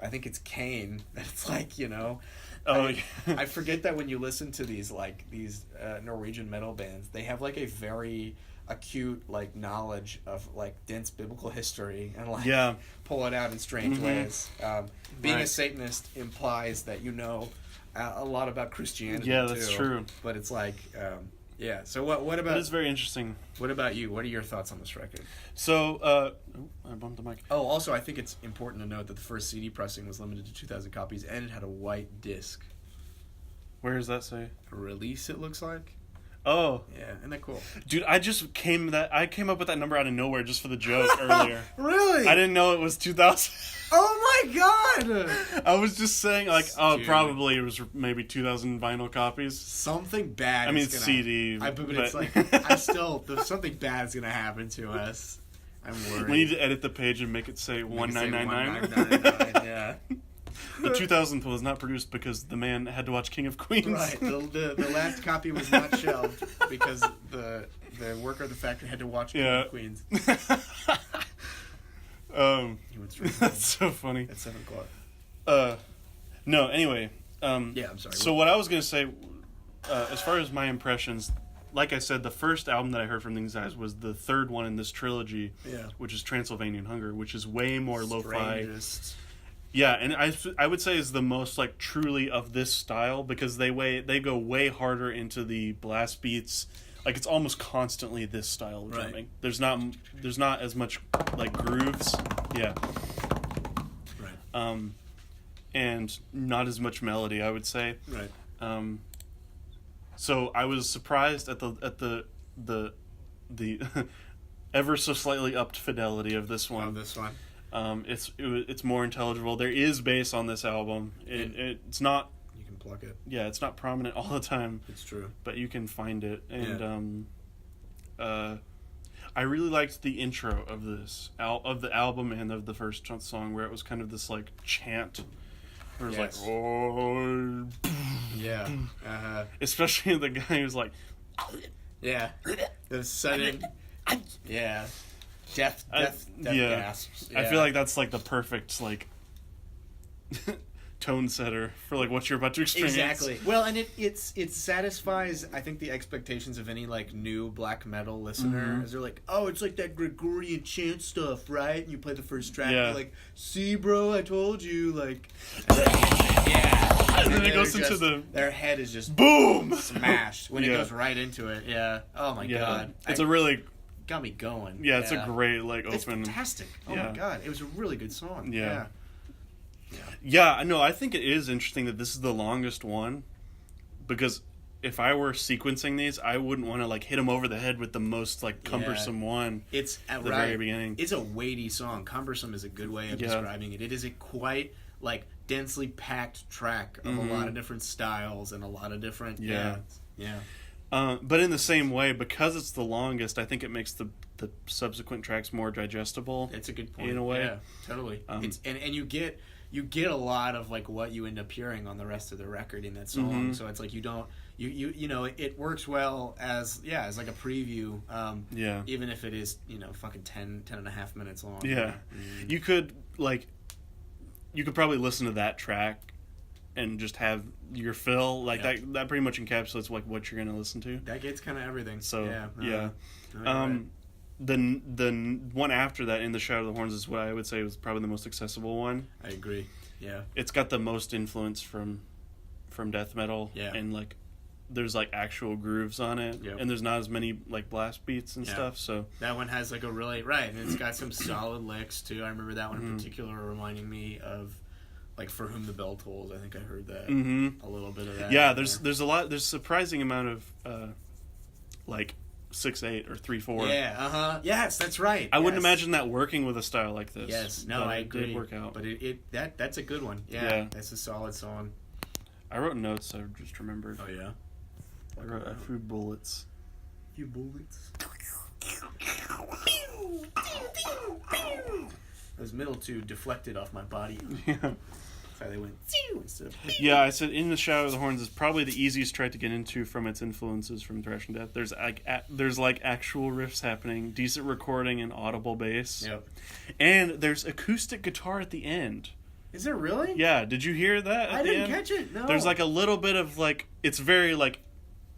I think it's Kane. It's like, you know. Oh, I forget that when you listen to these Norwegian metal bands, they have like a very acute like knowledge of like dense biblical history and like pull it out in strange ways. Being a Satanist implies that you know a lot about Christianity. Yeah, that's true. But it's like, So what about? That is very interesting. What about you? What are your thoughts on this record? So, I bumped the mic. Oh, also, I think it's important to note that the first CD pressing was limited to 2,000 copies, and it had a white disc. Where does that say? Release, it looks like. Oh. Yeah, isn't that cool? Dude, I came up with that number out of nowhere just for the joke earlier. Really? I didn't know it was 2,000. Oh my god! I was just saying, like, Dude. probably it was maybe 2,000 vinyl copies. Something bad. I mean, is gonna, CD. but it's like something bad is gonna happen to us. I'm worried. We need to edit the page and make it say 1999. 1999. Yeah. The 2000th was not produced because the man had to watch King of Queens. Right. The last copy was not shelved because the worker of the factory had to watch King of Queens. That's so funny. At 7 o'clock. No, anyway. I'm sorry. So what I was going to say, as far as my impressions, like I said, the first album that I heard from these guys was the third one in this trilogy, which is Transylvanian Hunger, which is way more lo-fi. Yeah, and I would say is the most like truly of this style because they go way harder into the blast beats. Like it's almost constantly this style of drumming. There's not as much like grooves. Yeah. Right. And not as much melody, I would say. Right. So I was surprised at the ever so slightly upped fidelity of this one. It's more intelligible. There is bass on this album. It's not. You can pluck it. Yeah, it's not prominent all the time. It's true. But you can find it, and I really liked the intro of this of the album and of the first song, where it was kind of this like chant, where it was like, oh, yeah, especially the guy who's like, yeah, the sudden, yeah. Death gasps. Yeah. I feel like that's like the perfect like tone setter for like what you're about to experience. Exactly. Well, and it satisfies I think the expectations of any like new black metal listener. As they're like, oh, it's like that Gregorian chant stuff, right? And you play the first track, you're like, see, bro, I told you, like, and then it goes into their head is just boom smashed when it goes right into it. Yeah. Oh my god. It's a really got me going. Yeah, it's a great like open. It's fantastic. Oh my god, it was a really good song. Yeah, no, I think it is interesting that this is the longest one, because if I were sequencing these, I wouldn't want to like hit them over the head with the most like cumbersome one. It's at the very beginning. It's a weighty song. Cumbersome is a good way of describing it. It is a quite like densely packed track of a lot of different styles and a lot of different but in the same way, because it's the longest, I think it makes the subsequent tracks more digestible. It's a good point. In a way. Yeah, totally. It's and you get a lot of like what you end up hearing on the rest of the record in that song. So it's like you don't you know it works well as like a preview. Even if it is fucking 10 and a half minutes long. Yeah, you could probably listen to that track and just have your fill that pretty much encapsulates like what you're gonna listen to. That gets kind of everything. So the one after that, In the Shadow of the Horns, is what I would say was probably the most accessible one. I agree. Yeah, it's got the most influence from death metal. Yeah, and like there's like actual grooves on it, and there's not as many like blast beats and stuff. So that one has like a really and it's got some solid licks too. I remember that one in particular reminding me of like For Whom the Bell Tolls. I think I heard that a little bit of that. Yeah, there's a surprising amount of like 6/8 or 3/4. Yeah, yes, that's right. I wouldn't imagine that working with a style like this. Yes, no, I agree. It did work out. But that's a good one. Yeah, that's a solid song. I wrote notes. I just remembered. Oh yeah. I wrote a few bullets. Those middle two deflected off my body. Yeah. That's how they went instead of Yeah, I said In the Shadow of the Horns is probably the easiest track to get into from its influences from thrash and death. There's like actual riffs happening, decent recording, and audible bass. Yep. And there's acoustic guitar at the end. Is there really? Yeah, did you hear that? I didn't catch it. No. There's like a little bit of like, it's very like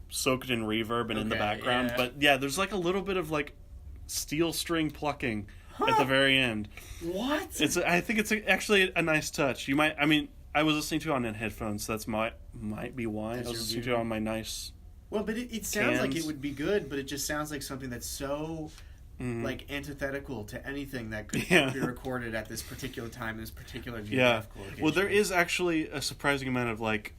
soaked in reverb and in the background, yeah. but yeah, there's like a little bit of like steel string plucking at the very end. What? I think it's actually a nice touch. You might, I mean, I was listening to it on headphones, so might be why. I was listening to it on my nice. Well, but it sounds like it cans. would be good, but it just sounds like something that's so like antithetical to anything that could be recorded at this particular time, this particular geographical location. Well, there is actually a surprising amount of like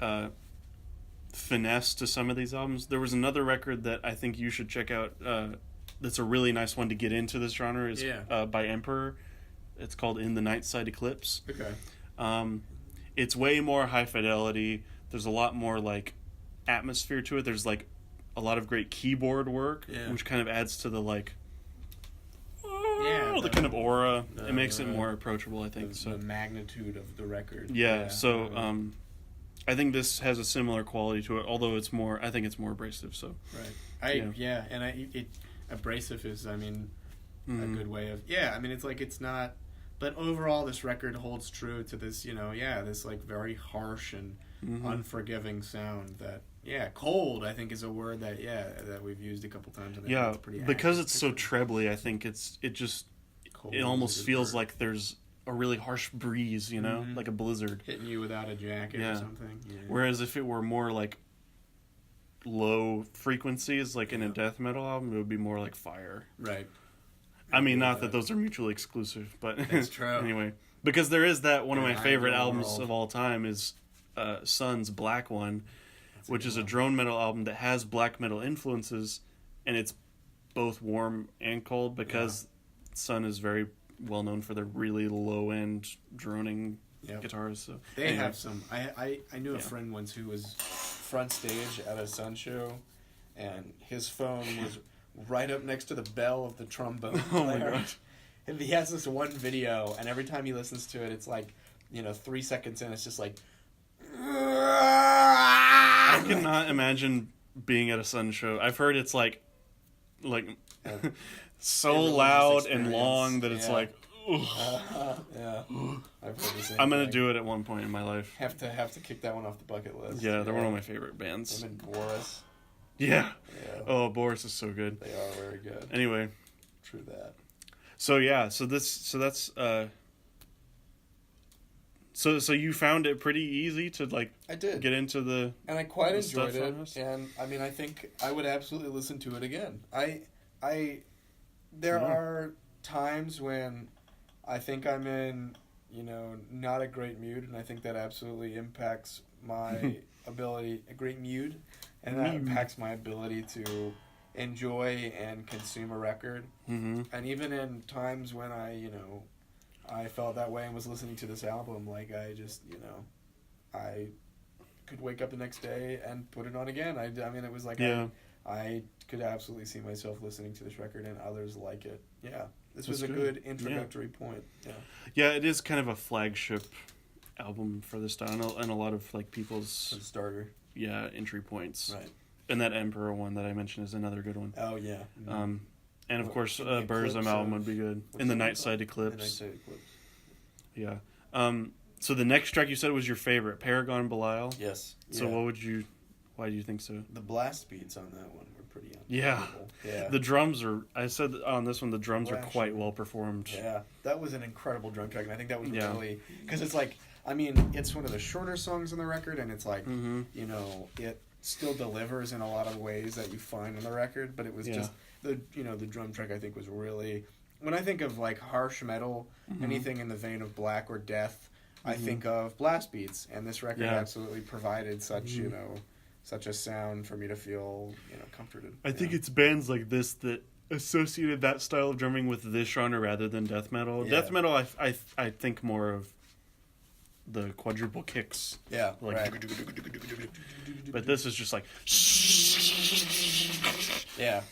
finesse to some of these albums. There was another record that I think you should check out. That's a really nice one to get into this genre. Is by Emperor. It's called In the Night Side Eclipse. Okay. It's way more high fidelity. There's a lot more like atmosphere to it. There's like a lot of great keyboard work, which kind of adds to the like the kind of aura. It makes it more approachable, I think. The magnitude of the record. Yeah. So I think this has a similar quality to it, although it's more. I think it's more abrasive. So right. Abrasive is, I mean, a good way of I mean, it's like it's not. But overall, this record holds true to this, this like very harsh and unforgiving sound that, cold, I think is a word that we've used a couple times. And yeah, it's pretty because it's so trebly, I think it almost feels like there's a really harsh breeze, like a blizzard. Hitting you without a jacket or something. Yeah. Whereas if it were more like low frequencies, like in a death metal album, it would be more like fire. Right. I mean, not that those are mutually exclusive, but it's true. Anyway, because there is that one of my favorite albums of all time is Sun's Black One, which is a drone metal album that has black metal influences, and it's both warm and cold because Sun is very well known for their really low end droning guitars. So they have some. I knew a friend once who was front stage at a Sun show, and his phone was right up next to the bell of the trombone player. Oh my gosh. And he has this one video, and every time he listens to it, it's like, 3 seconds in, it's just like... I cannot imagine being at a Sun show. I've heard it's like so loud and long that it's like... I've heard the same I'm going to thing. do it at one point in my life. Have to kick that one off the bucket list. Yeah, they're one of my favorite bands. Him and Boris. Yeah. Oh, Boris is so good. They are very good. Anyway. True that. So So you found it pretty easy to like I did get into the and I quite enjoyed stuff it, on this? and I mean I think I would absolutely listen to it again. There are times when I think I'm in not a great mood, and I think that absolutely impacts my ability. A great mood, and that impacts my ability to enjoy and consume a record. Mm-hmm. And even in times when I felt that way and was listening to this album, like I just, I could wake up the next day and put it on again. I mean, it was like I could absolutely see myself listening to this record and others like it. Yeah, this was a good introductory point. Yeah, it is kind of a flagship album for this style, and a lot of like people's starter. Yeah, entry points. Right. And that Emperor one that I mentioned is another good one. Oh yeah. And of course, Burzum album would be good. In the Night Side Eclipse. The Night Side Eclipse. Yeah. So the next track you said was your favorite, Paragon Belial. Yes. So why do you think so? The blast beats on that one were pretty Yeah. Yeah. The drums are, I said on this one, the drums are quite well performed. Yeah. That was an incredible drum track, and I think that was really, because it's like, I mean, it's one of the shorter songs on the record, and it's like, it still delivers in a lot of ways that you find on the record, but it was just, the drum track I think was really, when I think of like harsh metal, anything in the vein of Black or Death, I think of blast beats, and this record absolutely provided such, such a sound for me to feel, comforted. I think it's bands like this that associated that style of drumming with this genre rather than death metal. Yeah. Death metal, I think more of the quadruple kicks. Yeah, like, right. But this is just like... Yeah.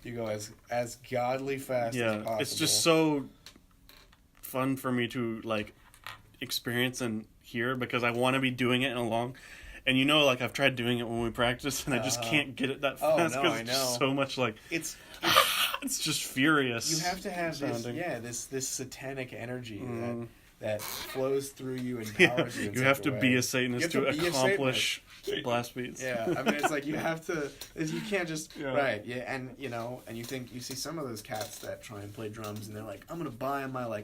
You go as godly fast as possible. It's just so fun for me to like experience and hear, because I want to be doing it in a long... And like I've tried doing it when we practice, and I just can't get it that fast because it's just so much like... It's just furious. You have to have this satanic energy that flows through you and powers you. You have to be a Satanist to accomplish blast beats. Yeah, I mean, it's like you have to. You can't just right. Yeah, and and you see some of those cats that try and play drums, and they're like, I'm gonna buy my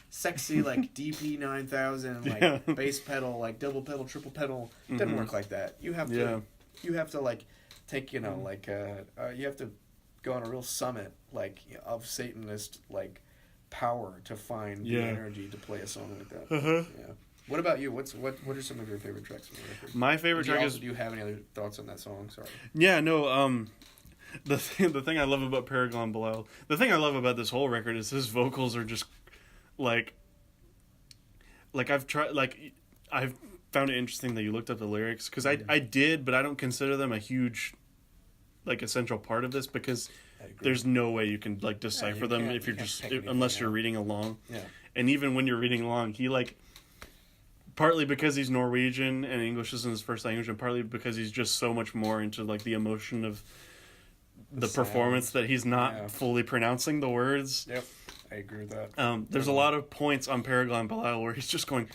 sexy DP 9000 bass pedal, double pedal, triple pedal. It doesn't work like that. You have to. You have to take you have to go on a real summit of Satanist power to find the energy to play a song like that. Yeah. What about you? What are some of your favorite tracks on the record? My favorite track is. Do you have any other thoughts on that song? Sorry. Yeah. No. The thing I love about Paragon Below, the thing I love about this whole record is his vocals are just I've found it interesting that you looked up the lyrics because I did, but I don't consider them a huge essential part of this because there's no way you can decipher them if you're unless you're reading along. Yeah. And even when you're reading along, he partly because he's Norwegian and English isn't his first language, and partly because he's just so much more into the emotion of the performance that he's not fully pronouncing the words. Yep, I agree with that. There's a lot of points on Paragon Belial where he's just going.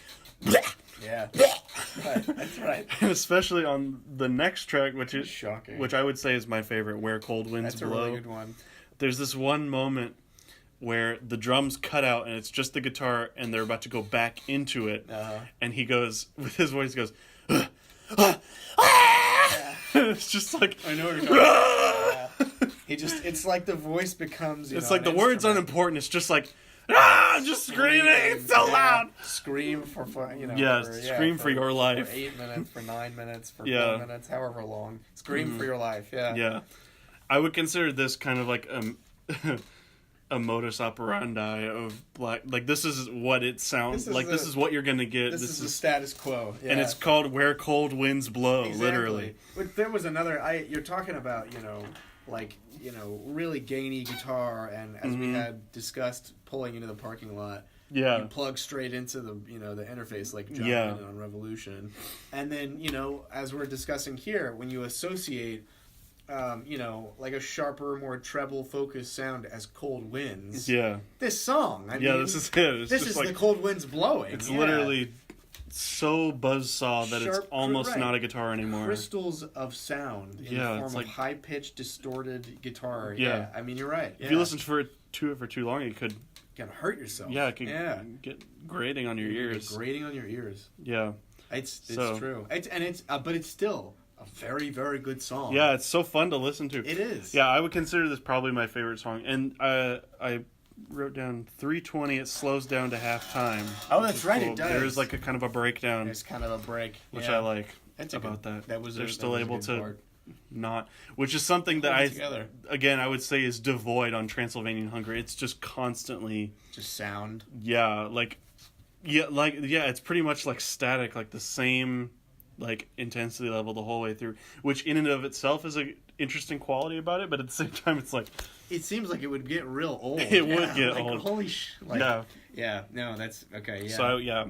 Yeah, right. That's right. And especially on the next track, which is shocking, which I would say is my favorite, "Where Cold Winds Blow." That's a really good one. There's this one moment where the drums cut out and it's just the guitar, and they're about to go back into it, and he goes with his voice, he goes. It's just I know what you're talking about. It's like the voice becomes. It's the words aren't important. It's just just screaming. It's so loud. Scream for scream for your life. For 8 minutes, for 9 minutes, for 4 minutes, however long. Scream for your life. Yeah. Yeah, I would consider this kind of a modus operandi of black. This is what it sounds like. This is what you're gonna get. This is the status quo. Yeah. And it's called "Where Cold Winds Blow." Exactly. Literally. But there was another. You're talking about really gainy guitar, and as we had discussed, pulling into the parking lot. Yeah. You plug straight into the the interface like John Lennon on Revolution, and then as we're discussing here, when you associate. A sharper, more treble focused sound as Cold Winds. Yeah. This song. This is it. This is the Cold Winds blowing. It's literally so buzzsaw that it's almost not a guitar anymore. Crystals of sound in the form of high-pitched, distorted guitar. Yeah. I mean, you're right. If you listen to it for too long, it could... You can hurt yourself. Yeah, it could get grating on your ears. Grating on your ears. Yeah. It's true. But it's still... a very, very good song. Yeah, it's so fun to listen to. It is. Yeah, I would consider this probably my favorite song. And I wrote down 3:20. It slows down to halftime. Oh, that's right. Cool. It does. There is a kind of a breakdown. There's kind of a break, which I like about that. They're still able to not, which is something that I would say is devoid on Transylvanian Hunger. It's just constantly just sound. Yeah, it's pretty much static, the same. Intensity level the whole way through, which in and of itself is an interesting quality about it, but at the same time it's it seems like it would get real old. It would get old. Holy no, that's okay. Yeah.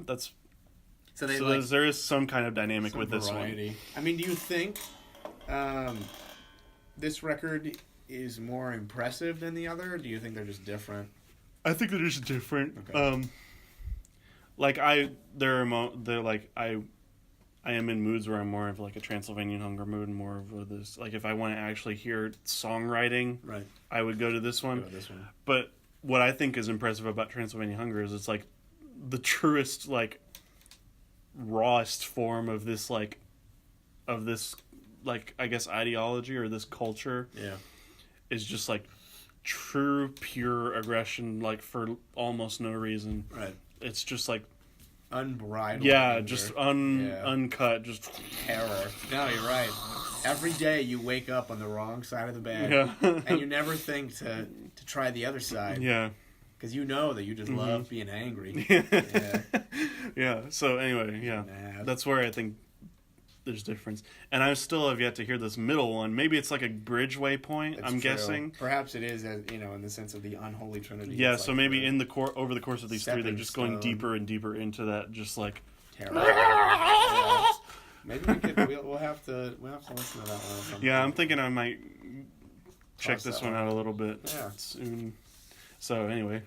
So there is some kind of dynamic with variety. This one. I mean, do you think this record is more impressive than the other? Or do you think they're just different? I think they're just different. Okay. I am in moods where I'm more of a Transylvanian Hunger mood, and more of this. If I want to actually hear songwriting, right, I would go to this one. But what I think is impressive about Transylvanian Hunger is it's the truest, rawest form of this, I guess ideology or this culture. Yeah, is just true, pure aggression, for almost no reason. Right. It's just unbridled. Yeah, anger. just uncut, just terror. No, you're right. Every day you wake up on the wrong side of the bed, and you never think to try the other side. Yeah, because you know that you just love being angry. Yeah. So anyway, that's where I think there's difference, and I still have yet to hear this middle one. Maybe it's a bridgeway point. I'm guessing. Perhaps it is, in the sense of the unholy trinity. Yeah. So maybe in the over the course of these three, they're just going deeper and deeper into that, just terror. Maybe we'll have to listen to that one. Yeah, I'm thinking I might check this one out a little bit soon. So anyway,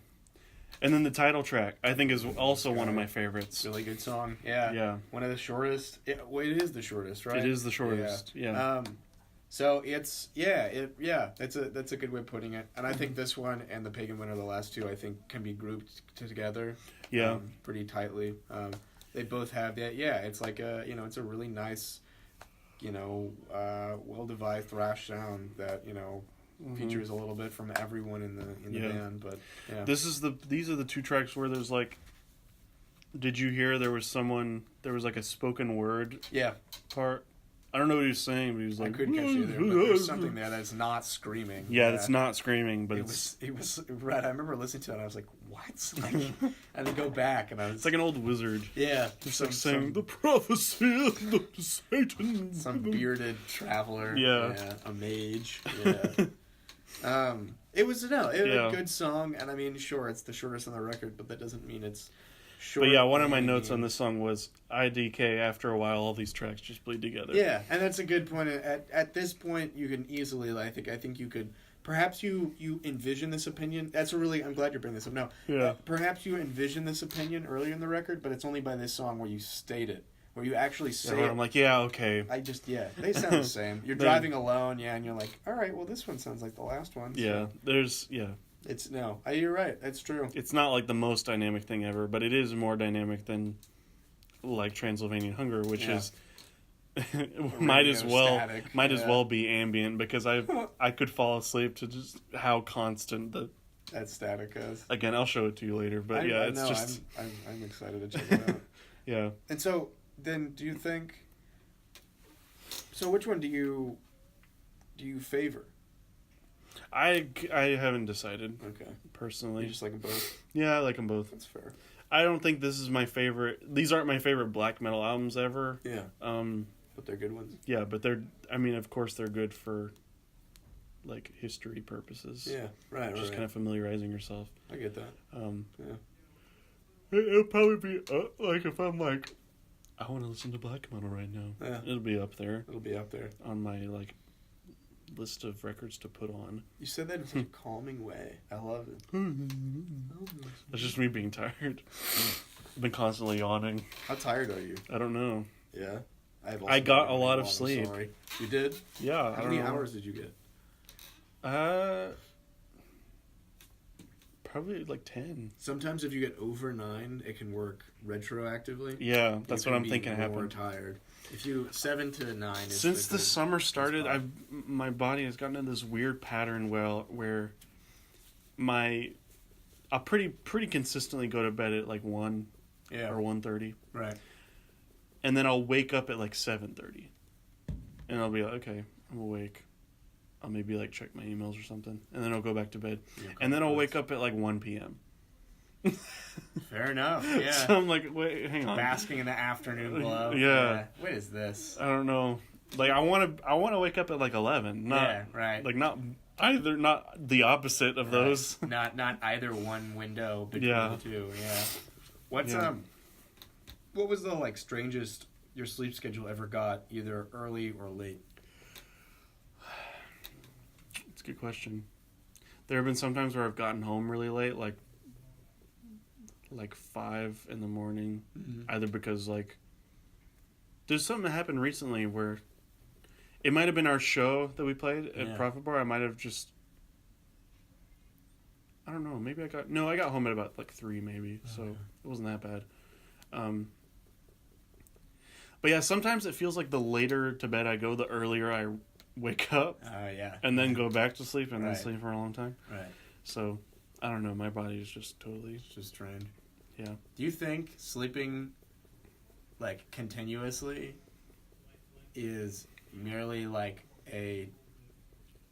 And then the title track, I think, is also one of my favorites. Really good song. Yeah. Yeah. One of the shortest. It is the shortest, right? It is the shortest. Yeah. So it's that's a good way of putting it. And I think this one and the Pagan Winter, the last two, I think can be grouped together. Yeah. Pretty tightly. They both have that. Yeah. It's like it's a really nice, well devised thrash sound that features a little bit from everyone in the band. But yeah. These are the two tracks where there's like. Did you hear there was like a spoken word part? I don't know what he was saying, but he was like... I couldn't catch you there, but there's something there that's not screaming. Yeah, it's not screaming, but it was right. I remember listening to it and I was like, what? And then go back and I was... It's like an old wizard. Yeah. Just like saying, the prophecy of the Satan. Some bearded traveler. Yeah. A mage. Yeah. It was a good song, and I mean, sure, it's the shortest on the record, but that doesn't mean it's short. But yeah, one of my notes on this song was IDK. After a while, all these tracks just bleed together. Yeah, and that's a good point. At this point, you can easily, I think you could. Perhaps you envision this opinion. I'm glad you're bringing this up now. Yeah. Perhaps you envision this opinion earlier in the record, but it's only by this song where you state it. Where you actually say it. I'm like, yeah, okay. They sound the same. You're driving alone, and you're like, all right, well, this one sounds like the last one. So. Yeah, you're right. That's true. It's not like the most dynamic thing ever, but it is more dynamic than like Transylvanian Hunger, which is might as well be ambient, because I could fall asleep to just how constant that static is. Again, I'll show it to you later, but I'm excited to check it out. Yeah. And so then, do you think? So which one do you favor? I haven't decided. Okay. Personally. You just like them both? Yeah, I like them both. That's fair. I don't think this is my favorite. These aren't my favorite black metal albums ever. Yeah. But they're good ones. Yeah, but of course they're good for like history purposes. Yeah, right. Just kind of familiarizing yourself. I get that. Yeah. It'll probably be like if I'm like, I want to listen to black metal right now. Yeah. It'll be up there. It'll be up there on my like list of records to put on. You said that in such a calming way. I love it. That's just me being tired. I've been constantly yawning. How tired are you? I don't know. Yeah. I got a lot of sleep. Sorry. You did? Yeah. How many hours did you get? Probably like 10. Sometimes if you get over 9, it can work retroactively. Yeah, that's what I'm thinking happened. More tired. If you 7 to 9. Since the summer started, my body has gotten into this weird pattern where I'll pretty consistently go to bed at like 1 or 1:30. Right. And then I'll wake up at like 7:30. And I'll be like, okay, I'm awake. I'll maybe like check my emails or something, and then I'll go back to bed, and then I'll wake up at like 1 p.m. Fair enough. Yeah. So I'm like, wait, hang on. Basking in the afternoon glow. Yeah. What is this? I don't know. Like I want to wake up at like 11. Not right. Like not the opposite of those. Not either one window between the two. Yeah. What was the like strangest your sleep schedule ever got, either early or late? It's a good question. There have been some times where I've gotten home really late, like 5 in the morning, either because like there's something that happened recently where it might have been our show that we played at Profit Bar. I might have just, I don't know, maybe I got home at about like 3 maybe, so it wasn't that bad. But yeah, sometimes it feels like the later to bed I go, the earlier I wake up. And then go back to sleep and then sleep for a long time. Right. So, I don't know. My body is just totally... It's just trained. Yeah. Do you think sleeping, like, continuously is merely, like, a,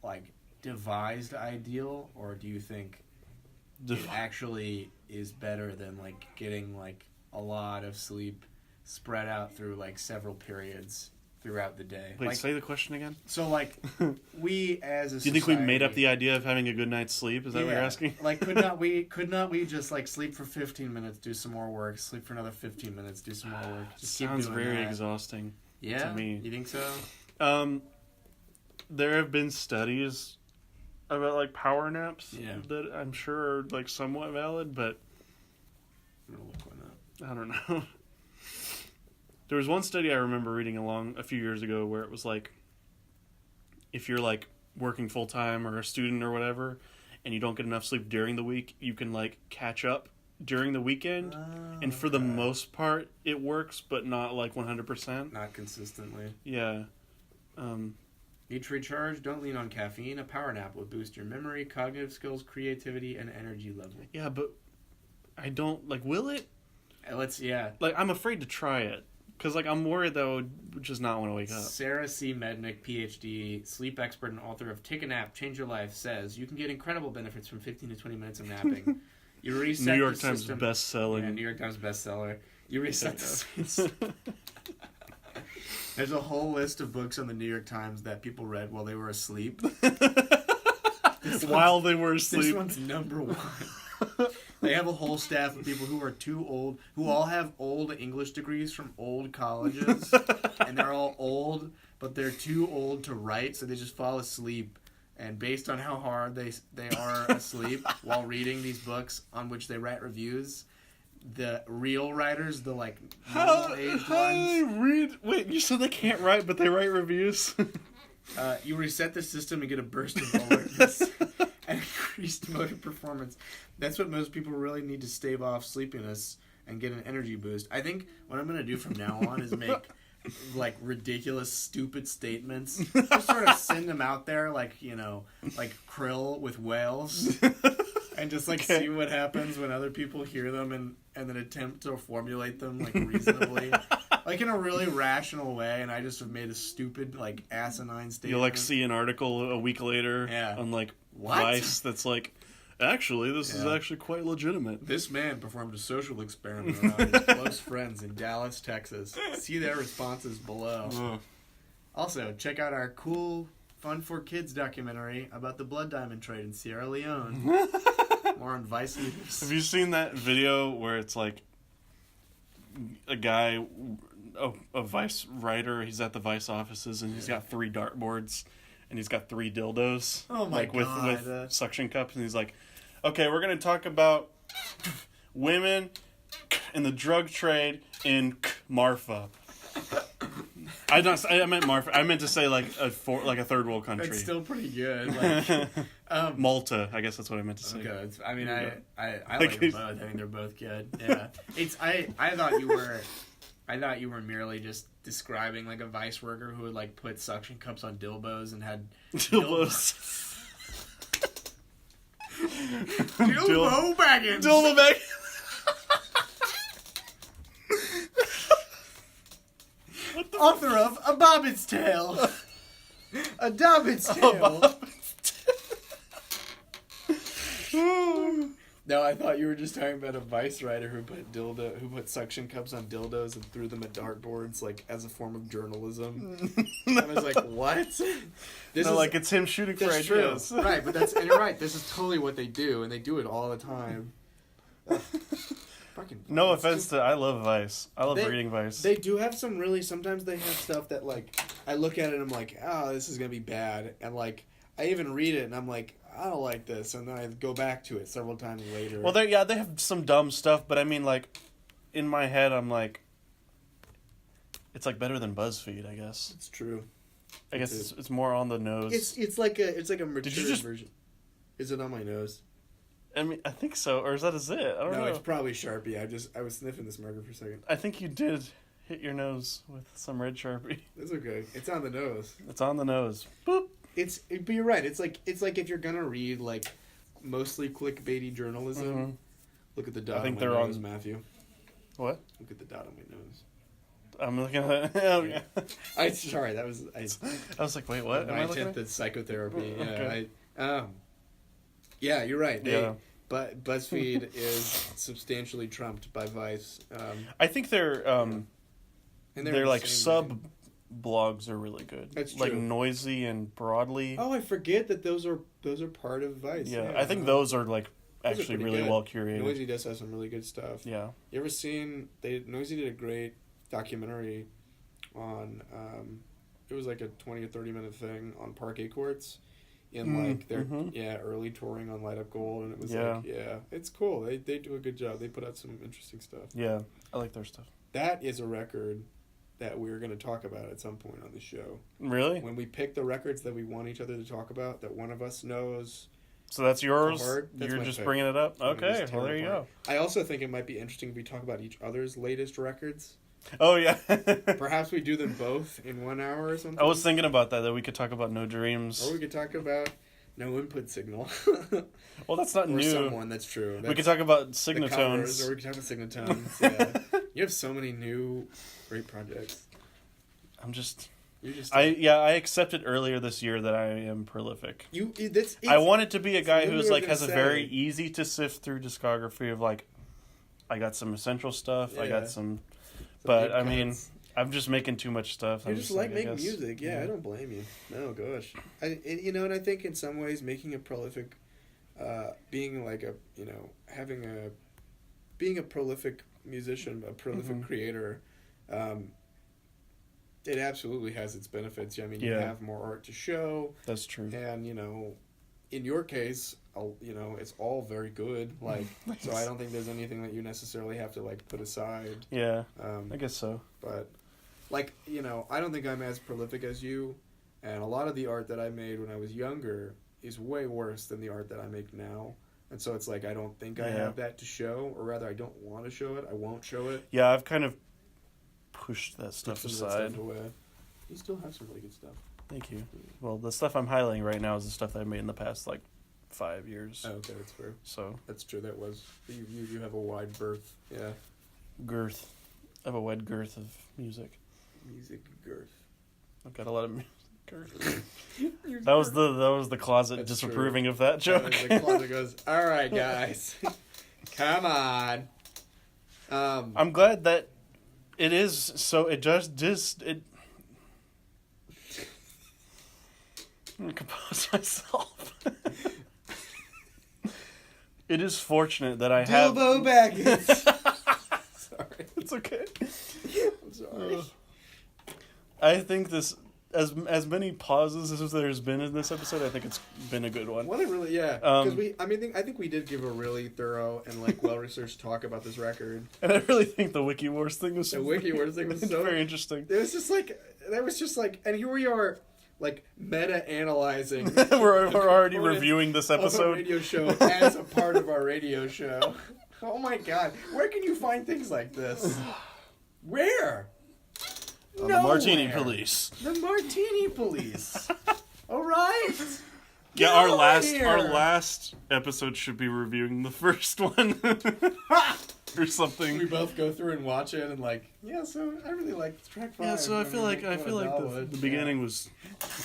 like, devised ideal? Or do you think it actually is better than, like, getting, like, a lot of sleep spread out through, like, several periods throughout the day? Wait, say the question again. So, like, we as a Do you think we made up the idea of having a good night's sleep? Is that what you're asking? Like, could not we just, like, sleep for 15 minutes, do some more work, sleep for another 15 minutes, do some more work? Just sounds very exhausting to me. You think so? There have been studies about, like, power naps that I'm sure are, like, somewhat valid, but I'm gonna look one up. I don't know. There was one study I remember reading along a few years ago where it was like, if you're like working full time or a student or whatever, and you don't get enough sleep during the week, you can like catch up during the weekend. And for the most part, it works, but not like 100%. Not consistently. Yeah. Need to recharge? Don't lean on caffeine. A power nap will boost your memory, cognitive skills, creativity, and energy level. Yeah, but I don't like. Will it? Yeah. Like, I'm afraid to try it because like I'm worried that I would just not want to wake up. Sarah C. Mednick, PhD, sleep expert and author of Take a Nap, Change Your Life, says you can get incredible benefits from 15 to 20 minutes of napping. You reset New York the Times system. best-selling. Yeah, New York Times bestseller. You reset the system. There's a whole list of books on the New York Times that people read while they were asleep. While they were asleep. This one's number one. They have a whole staff of people who are too old, who all have old English degrees from old colleges, and they're all old, but they're too old to write, so they just fall asleep. And based on how hard they are asleep while reading these books on which they write reviews, the real writers, the like normal age How do they ones, read? Wait, you said they can't write, but they write reviews? you reset the system and get a burst of alertness and increased motor performance. That's what most people really need to stave off sleepiness and get an energy boost. I think what I'm going to do from now on is make like ridiculous, stupid statements. Just sort of send them out there like, you know, like Krill with whales. And just like see what happens when other people hear them and then attempt to formulate them like reasonably. Like in a really rational way, and I just have made a stupid, like asinine statement. You'll like see an article a week later on like Vice that's like, actually, this is actually quite legitimate. This man performed a social experiment around his close friends in Dallas, Texas. See their responses below. Also, check out our cool Fun for Kids documentary about the blood diamond trade in Sierra Leone. More on Vice News. Have you seen that video where it's like a guy, a Vice writer, he's at the Vice offices and he's got 3 dartboards and he's got 3 dildos. Oh my God. With suction cups, and he's like, okay, we're going to talk about women and the drug trade in Marfa. I meant Marfa. I meant to say like a third world country. It's still pretty good. Like, Malta, I guess that's what I meant to say. Okay. I mean, I like them both. I think they're both good. Yeah. I thought you were merely just describing like a Vice worker who would like put suction cups on dildos and had Dildos. Dildo baggins. Dildo baggins. Author of A Bobbit's Tale. A Dobbit's Tale. No, I thought you were just talking about a Vice writer who put suction cups on dildos and threw them at dartboards, like as a form of journalism. I was like, what? It's him shooting for ideas. Right, and you're right. This is totally what they do, and they do it all the time. No offense I love Vice. I love reading Vice. They do have some really, sometimes they have stuff that like, I look at it and I'm like, oh, this is going to be bad. And like, I even read it and I'm like, I don't like this. And then I go back to it several times later. Well, they have some dumb stuff, but I mean like, in my head I'm like, it's like better than BuzzFeed, I guess. It's true. I guess it's more on the nose. It's like a mature version. Is it on my nose? I mean, I think so, or is it? I don't know. No, it's probably Sharpie. I was sniffing this marker for a second. I think you did hit your nose with some red Sharpie. That's okay. It's on the nose. It's on the nose. Boop. But you're right. It's like if you're gonna read like mostly clickbaity journalism, look at the dot on my nose, Matthew. What? Look at the dot on my nose. I'm looking at it. Oh, yeah. Sorry, that was... I was like, wait, what? Am I looking at the psychotherapy. Yeah, okay. Yeah, you're right. Yeah. But BuzzFeed is substantially trumped by Vice. I think they're like sub blogs are really good. That's true. Like Noisy and Broadly. Oh, I forget that those are part of Vice. Yeah, I think those are like actually really well curated. Noisy does have some really good stuff. Yeah. You ever seen? Noisy did a great documentary on. It was like a 20 or 30 minute thing on parquet courts in like their early touring on Light Up Gold, and it was it's cool. They do a good job. They put out some interesting stuff. Yeah, I like their stuff. That is a record that we're going to talk about at some point on the show. Really? When we pick the records that we want each other to talk about, that one of us knows. So that's yours? That's You're just pick. bringing it up? Okay, well, there you go. I also think it might be interesting if we talk about each other's latest records. Oh, yeah. Perhaps we do them both in 1 hour or something. I was thinking about that we could talk about No Dreams. Or we could talk about No Input Signal. Well, that's not new. Someone, that's true. We could talk about Signatones. Or we could talk about Signatones, yeah. You have so many new great projects. I accepted earlier this year that I am prolific. I wanted to be a guy who's like has a very easy to sift through discography of like, I got some essential stuff, I got some, but I mean, I'm just making too much stuff. You just like making music, yeah. I don't blame you. No, gosh, and I think in some ways making a prolific, being like a being a prolific musician, a prolific creator. It absolutely has its benefits. I mean, you have more art to show. That's true. And, in your case, it's all very good. Like, so I don't think there's anything that you necessarily have to, like, put aside. Yeah, I guess so. But, like, I don't think I'm as prolific as you. And a lot of the art that I made when I was younger is way worse than the art that I make now. And so it's like, I don't think I have that to show. Or rather, I don't want to show it. I won't show it. Yeah, I've kind of pushed that stuff aside. You still have some really good stuff. Thank you. Well, the stuff I'm highlighting right now is the stuff that I made in the past, like, 5 years. Oh, okay, that's fair. So that's true. That was you have a wide berth. Yeah. Girth. I have a wide girth of music. Music girth. I've got a lot of music girth. that was the closet that's disapproving true. of that joke. The closet goes, all right, guys, come on. I'm glad that it is. So it just it. I'm gonna compose myself. It is fortunate that I have. Dilbo Baggins. Sorry, it's okay. I'm sorry. I think this, as many pauses as there's been in this episode, I think it's been a good one. Well, it really, yeah. Because I think we did give a really thorough and like well-researched talk about this record. And I really think the Wiki Wars thing was so very interesting. It was just like, and here we are. Like meta-analyzing. we're already reviewing this episode. Of a radio show as a part of our radio show. Oh my god. Where can you find things like this? Where? The Martini Police. The Martini Police. All right. Yeah, our last episode should be reviewing the first one. Or something. We both go through and watch it and like, so I really like track 5. Yeah, so I feel like the beginning was.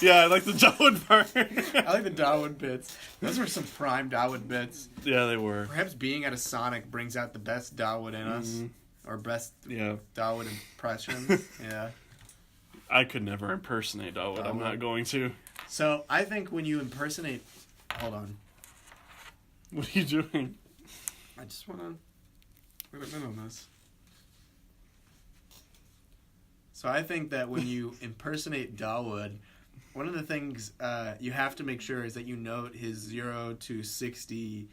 Yeah, I like the Dawood part. I like the Dawood bits. Those were some prime Dawood bits. Yeah, they were. Perhaps being at a Sonic brings out the best Dawood in us. Or best Dawood impressions. Yeah. I could never impersonate Dawood. I'm not going to. So I think when you impersonate, hold on. What are you doing? I just want to. Wait a minute on this. So I think that when you impersonate Dawood, one of the things you have to make sure is that you note his 0 to 60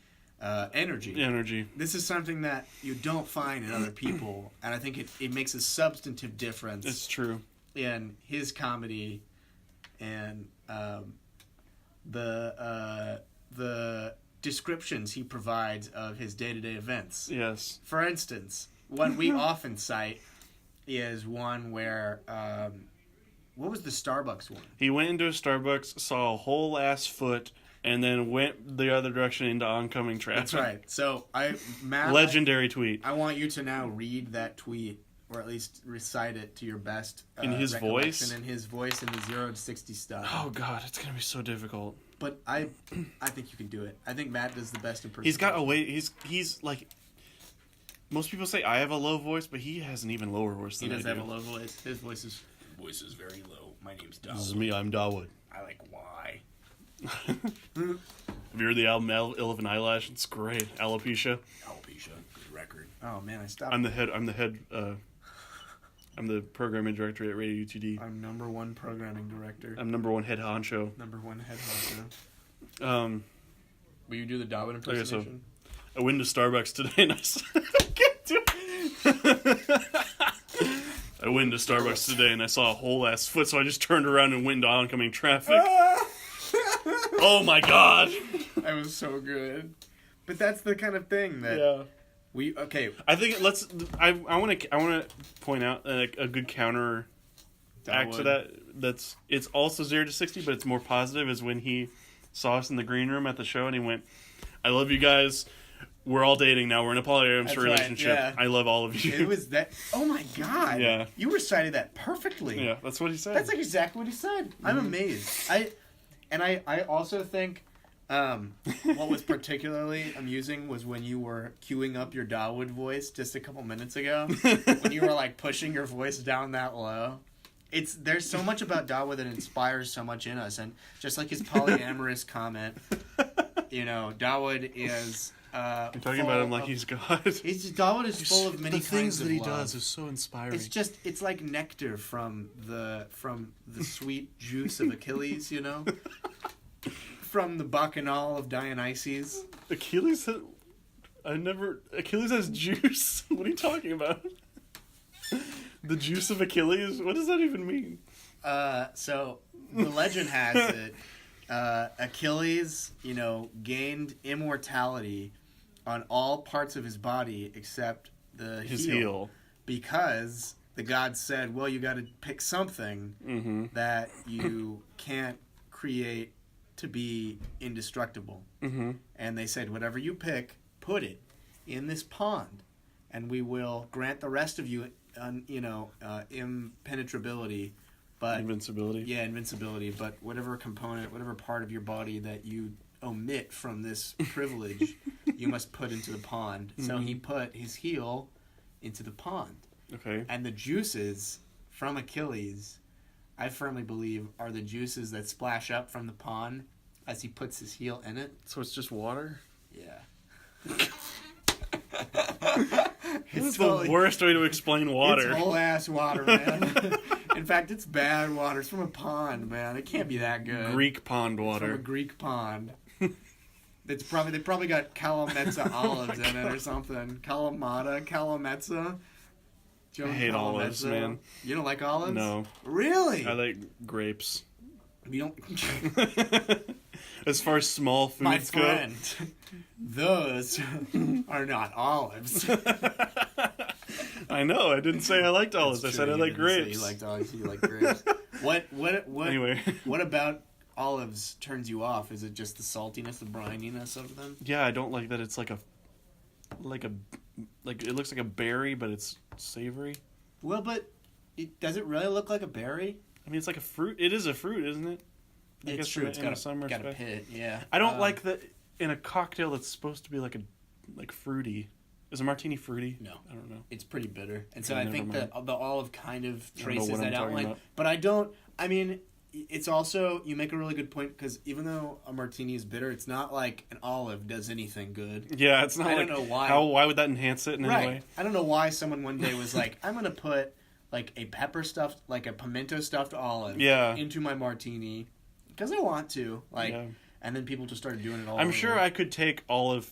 energy. This is something that you don't find in other people, and I think it makes a substantive difference. It's true. In his comedy and the descriptions he provides of his day-to-day events. Yes. For instance, one we often cite is one where what was the Starbucks one? He went into a Starbucks, saw a whole ass foot, and then went the other direction into oncoming traffic. That's right. So Matt, legendary tweet. I want you to now read that tweet, or at least recite it to your best in his voice. In his voice, in the 0 to 60 stuff. Oh God, it's gonna be so difficult. But I think you can do it. I think Matt does the best impersonation. He's got a way. He's like. Most people say I have a low voice, but he has an even lower voice than I do. He does have a low voice. His voice is very low. My name's Dawood. This is me. I'm Dawood. I like why. Have you heard the album Ill of an Eyelash? It's great. Alopecia. Good record. Oh man, I stopped. I'm the head. I'm the programming director at Radio UTD. I'm number 1 programming director. I'm number 1 head honcho. Number 1 head honcho. Will you do the Dawood impersonation? Okay, so I went to Starbucks today and I can't do it. I went to Starbucks today and I saw a whole ass foot, so I just turned around and went into oncoming traffic. Oh my god! That was so good. But that's the kind of thing that I think I want to point out a good counter act to that. It's also 0 to 60, but it's more positive. Is when he saw us in the green room at the show and he went, "I love you guys. We're all dating now. We're in a polyamorous relationship. Right, yeah. I love all of you." It was that. Oh my god! Yeah, you recited that perfectly. Yeah, that's what he said. That's like exactly what he said. I'm amazed. I also think what was particularly amusing was when you were queuing up your Dawood voice just a couple minutes ago. When you were like pushing your voice down that low. There's so much about Dawood that inspires so much in us, and just like his polyamorous comment, Dawood is. You're talking about him like he's God. Dawood is full of many things that he love. does is so inspiring. It's like nectar from the sweet juice of Achilles, from the bacchanal of Dionysus. Achilles has juice. What are you talking about? The juice of Achilles? What does that even mean? So the legend has it. Achilles, gained immortality on all parts of his body except his heel. Because the gods said, well, you got to pick something that you can't create to be indestructible. And they said, whatever you pick, put it in this pond, and we will grant the rest of you, impenetrability. But, invincibility. Yeah, invincibility. But whatever component, whatever part of your body that you omit from this privilege, you must put into the pond. So he put his heel into the pond. Okay. And the juices from Achilles, I firmly believe, are the juices that splash up from the pond as he puts his heel in it. So it's just water? Yeah. This is the worst way to explain water. It's whole ass water, man. In fact, it's bad water. It's from a pond, man. It can't be that good. Greek pond water. It's from a Greek pond. They probably got Kalamazoo olives in it or something. Kalamazoo. I hate olives, man. You don't like olives? No. Really? I like grapes. You don't. As far as small foods My friend, those are not olives. I know. I didn't say I liked olives. I said I like grapes. You liked olives. You like grapes. What? Anyway. What about olives turns you off? Is it just the saltiness, the brininess of them? Yeah, I don't like that. It's like it looks like a berry, but it's savory. Well, but does it really look like a berry? I mean, it's like a fruit. It is a fruit, isn't it? It's true. It's got a pit. Yeah. I don't like that in a cocktail that's supposed to be like fruity. Is a martini fruity? No, I don't know. It's pretty bitter, and so I think that the olive kind of traces that outline. About. But I don't. I mean, it's also, you make a really good point, because even though a martini is bitter, it's not like an olive does anything good. Yeah, it's not. I don't know why. Why would that enhance it in any way? I don't know why someone one day was like, I'm gonna put like a pimento stuffed olive into my martini because I want to. And then people just started doing it all. I'm sure I could take olive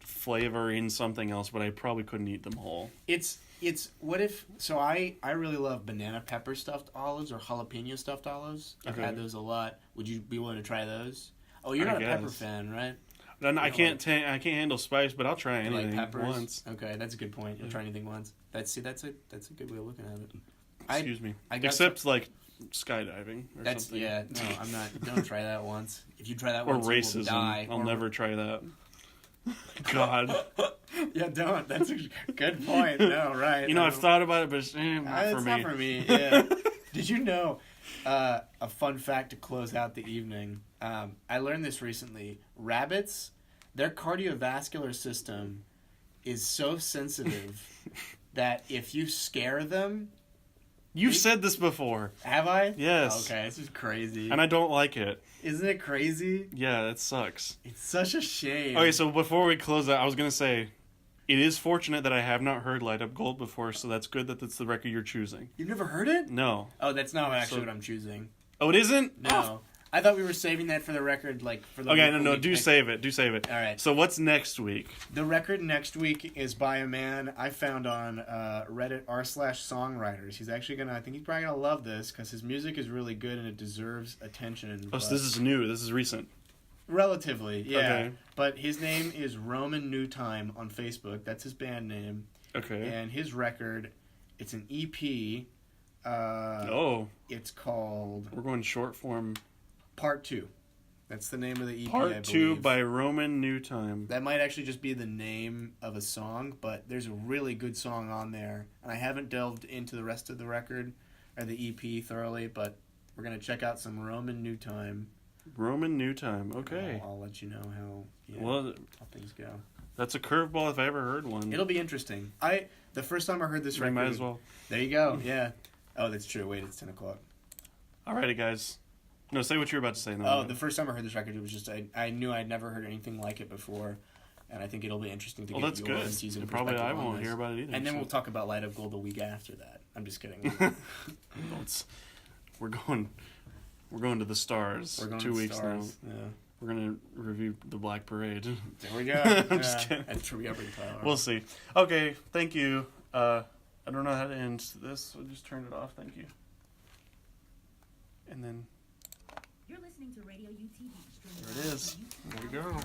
flavor in something else, but I probably couldn't eat them whole. It's what if, so I really love banana pepper stuffed olives or jalapeno stuffed olives. I've had those a lot. Would you be willing to try those? Oh, you're not a pepper fan, right? No, I can't handle spice, but I'll try anything once. Okay, that's a good point. You'll try anything once. That's a good way of looking at it. Excuse me. Except like skydiving or something. Yeah, no, I'm not. Don't try that once. If you try that or once, racism. you will die. I'll never try that. God. Yeah, don't. That's a good point. No, right. I've thought about it, but it's not for me. Yeah. Did you know, a fun fact to close out the evening, I learned this recently. Rabbits, their cardiovascular system is so sensitive that if you scare them... You've said this before. Have I? Yes. Okay, this is crazy. And I don't like it. Isn't it crazy? Yeah, it sucks. It's such a shame. Okay, so before we close that, I was going to say, it is fortunate that I have not heard Light Up Gold before, so that's good that that's the record you're choosing. You've never heard it? No. Oh, that's not actually what I'm choosing. Oh, it isn't? No. I thought we were saving that for the record, like for the. Okay, no, do save it. All right. So what's next week? The record next week is by a man I found on Reddit r/songwriters. He's actually I think he's probably gonna love this because his music is really good and it deserves attention. Oh, so this is new. This is recent. Relatively, yeah. Okay. But his name is Roman New Time on Facebook. That's his band name. Okay. And his record, it's an EP. It's called... We're going short form. Part 2. That's the name of the EP, Part 2 by Roman New Time. That might actually just be the name of a song, but there's a really good song on there. And I haven't delved into the rest of the record, or the EP thoroughly, but we're going to check out some Roman New Time. Roman New Time, okay. I'll let you know how things go. That's a curveball if I ever heard one. It'll be interesting. The first time I heard this record... might as well. There you go, yeah. Oh, that's true. Wait, it's 10 o'clock. Alrighty, guys. No, say what you were about to say. No, the first time I heard this record, it was just... I knew I'd never heard anything like it before, and I think it'll be interesting to get that's your good. season Probably I won't this. hear about it either. And then we'll talk about Light of Gold the week after that. I'm just kidding. We're going to the stars. We're going 2 to the weeks stars. now. Yeah. We're going to review the Black Parade. There we go. I'm just kidding. That's true. Tyler. We'll see. Okay, thank you. I don't know how to end this, so just turn it off. Thank you. And then... You're listening to Radio UTV. There it is. There we go.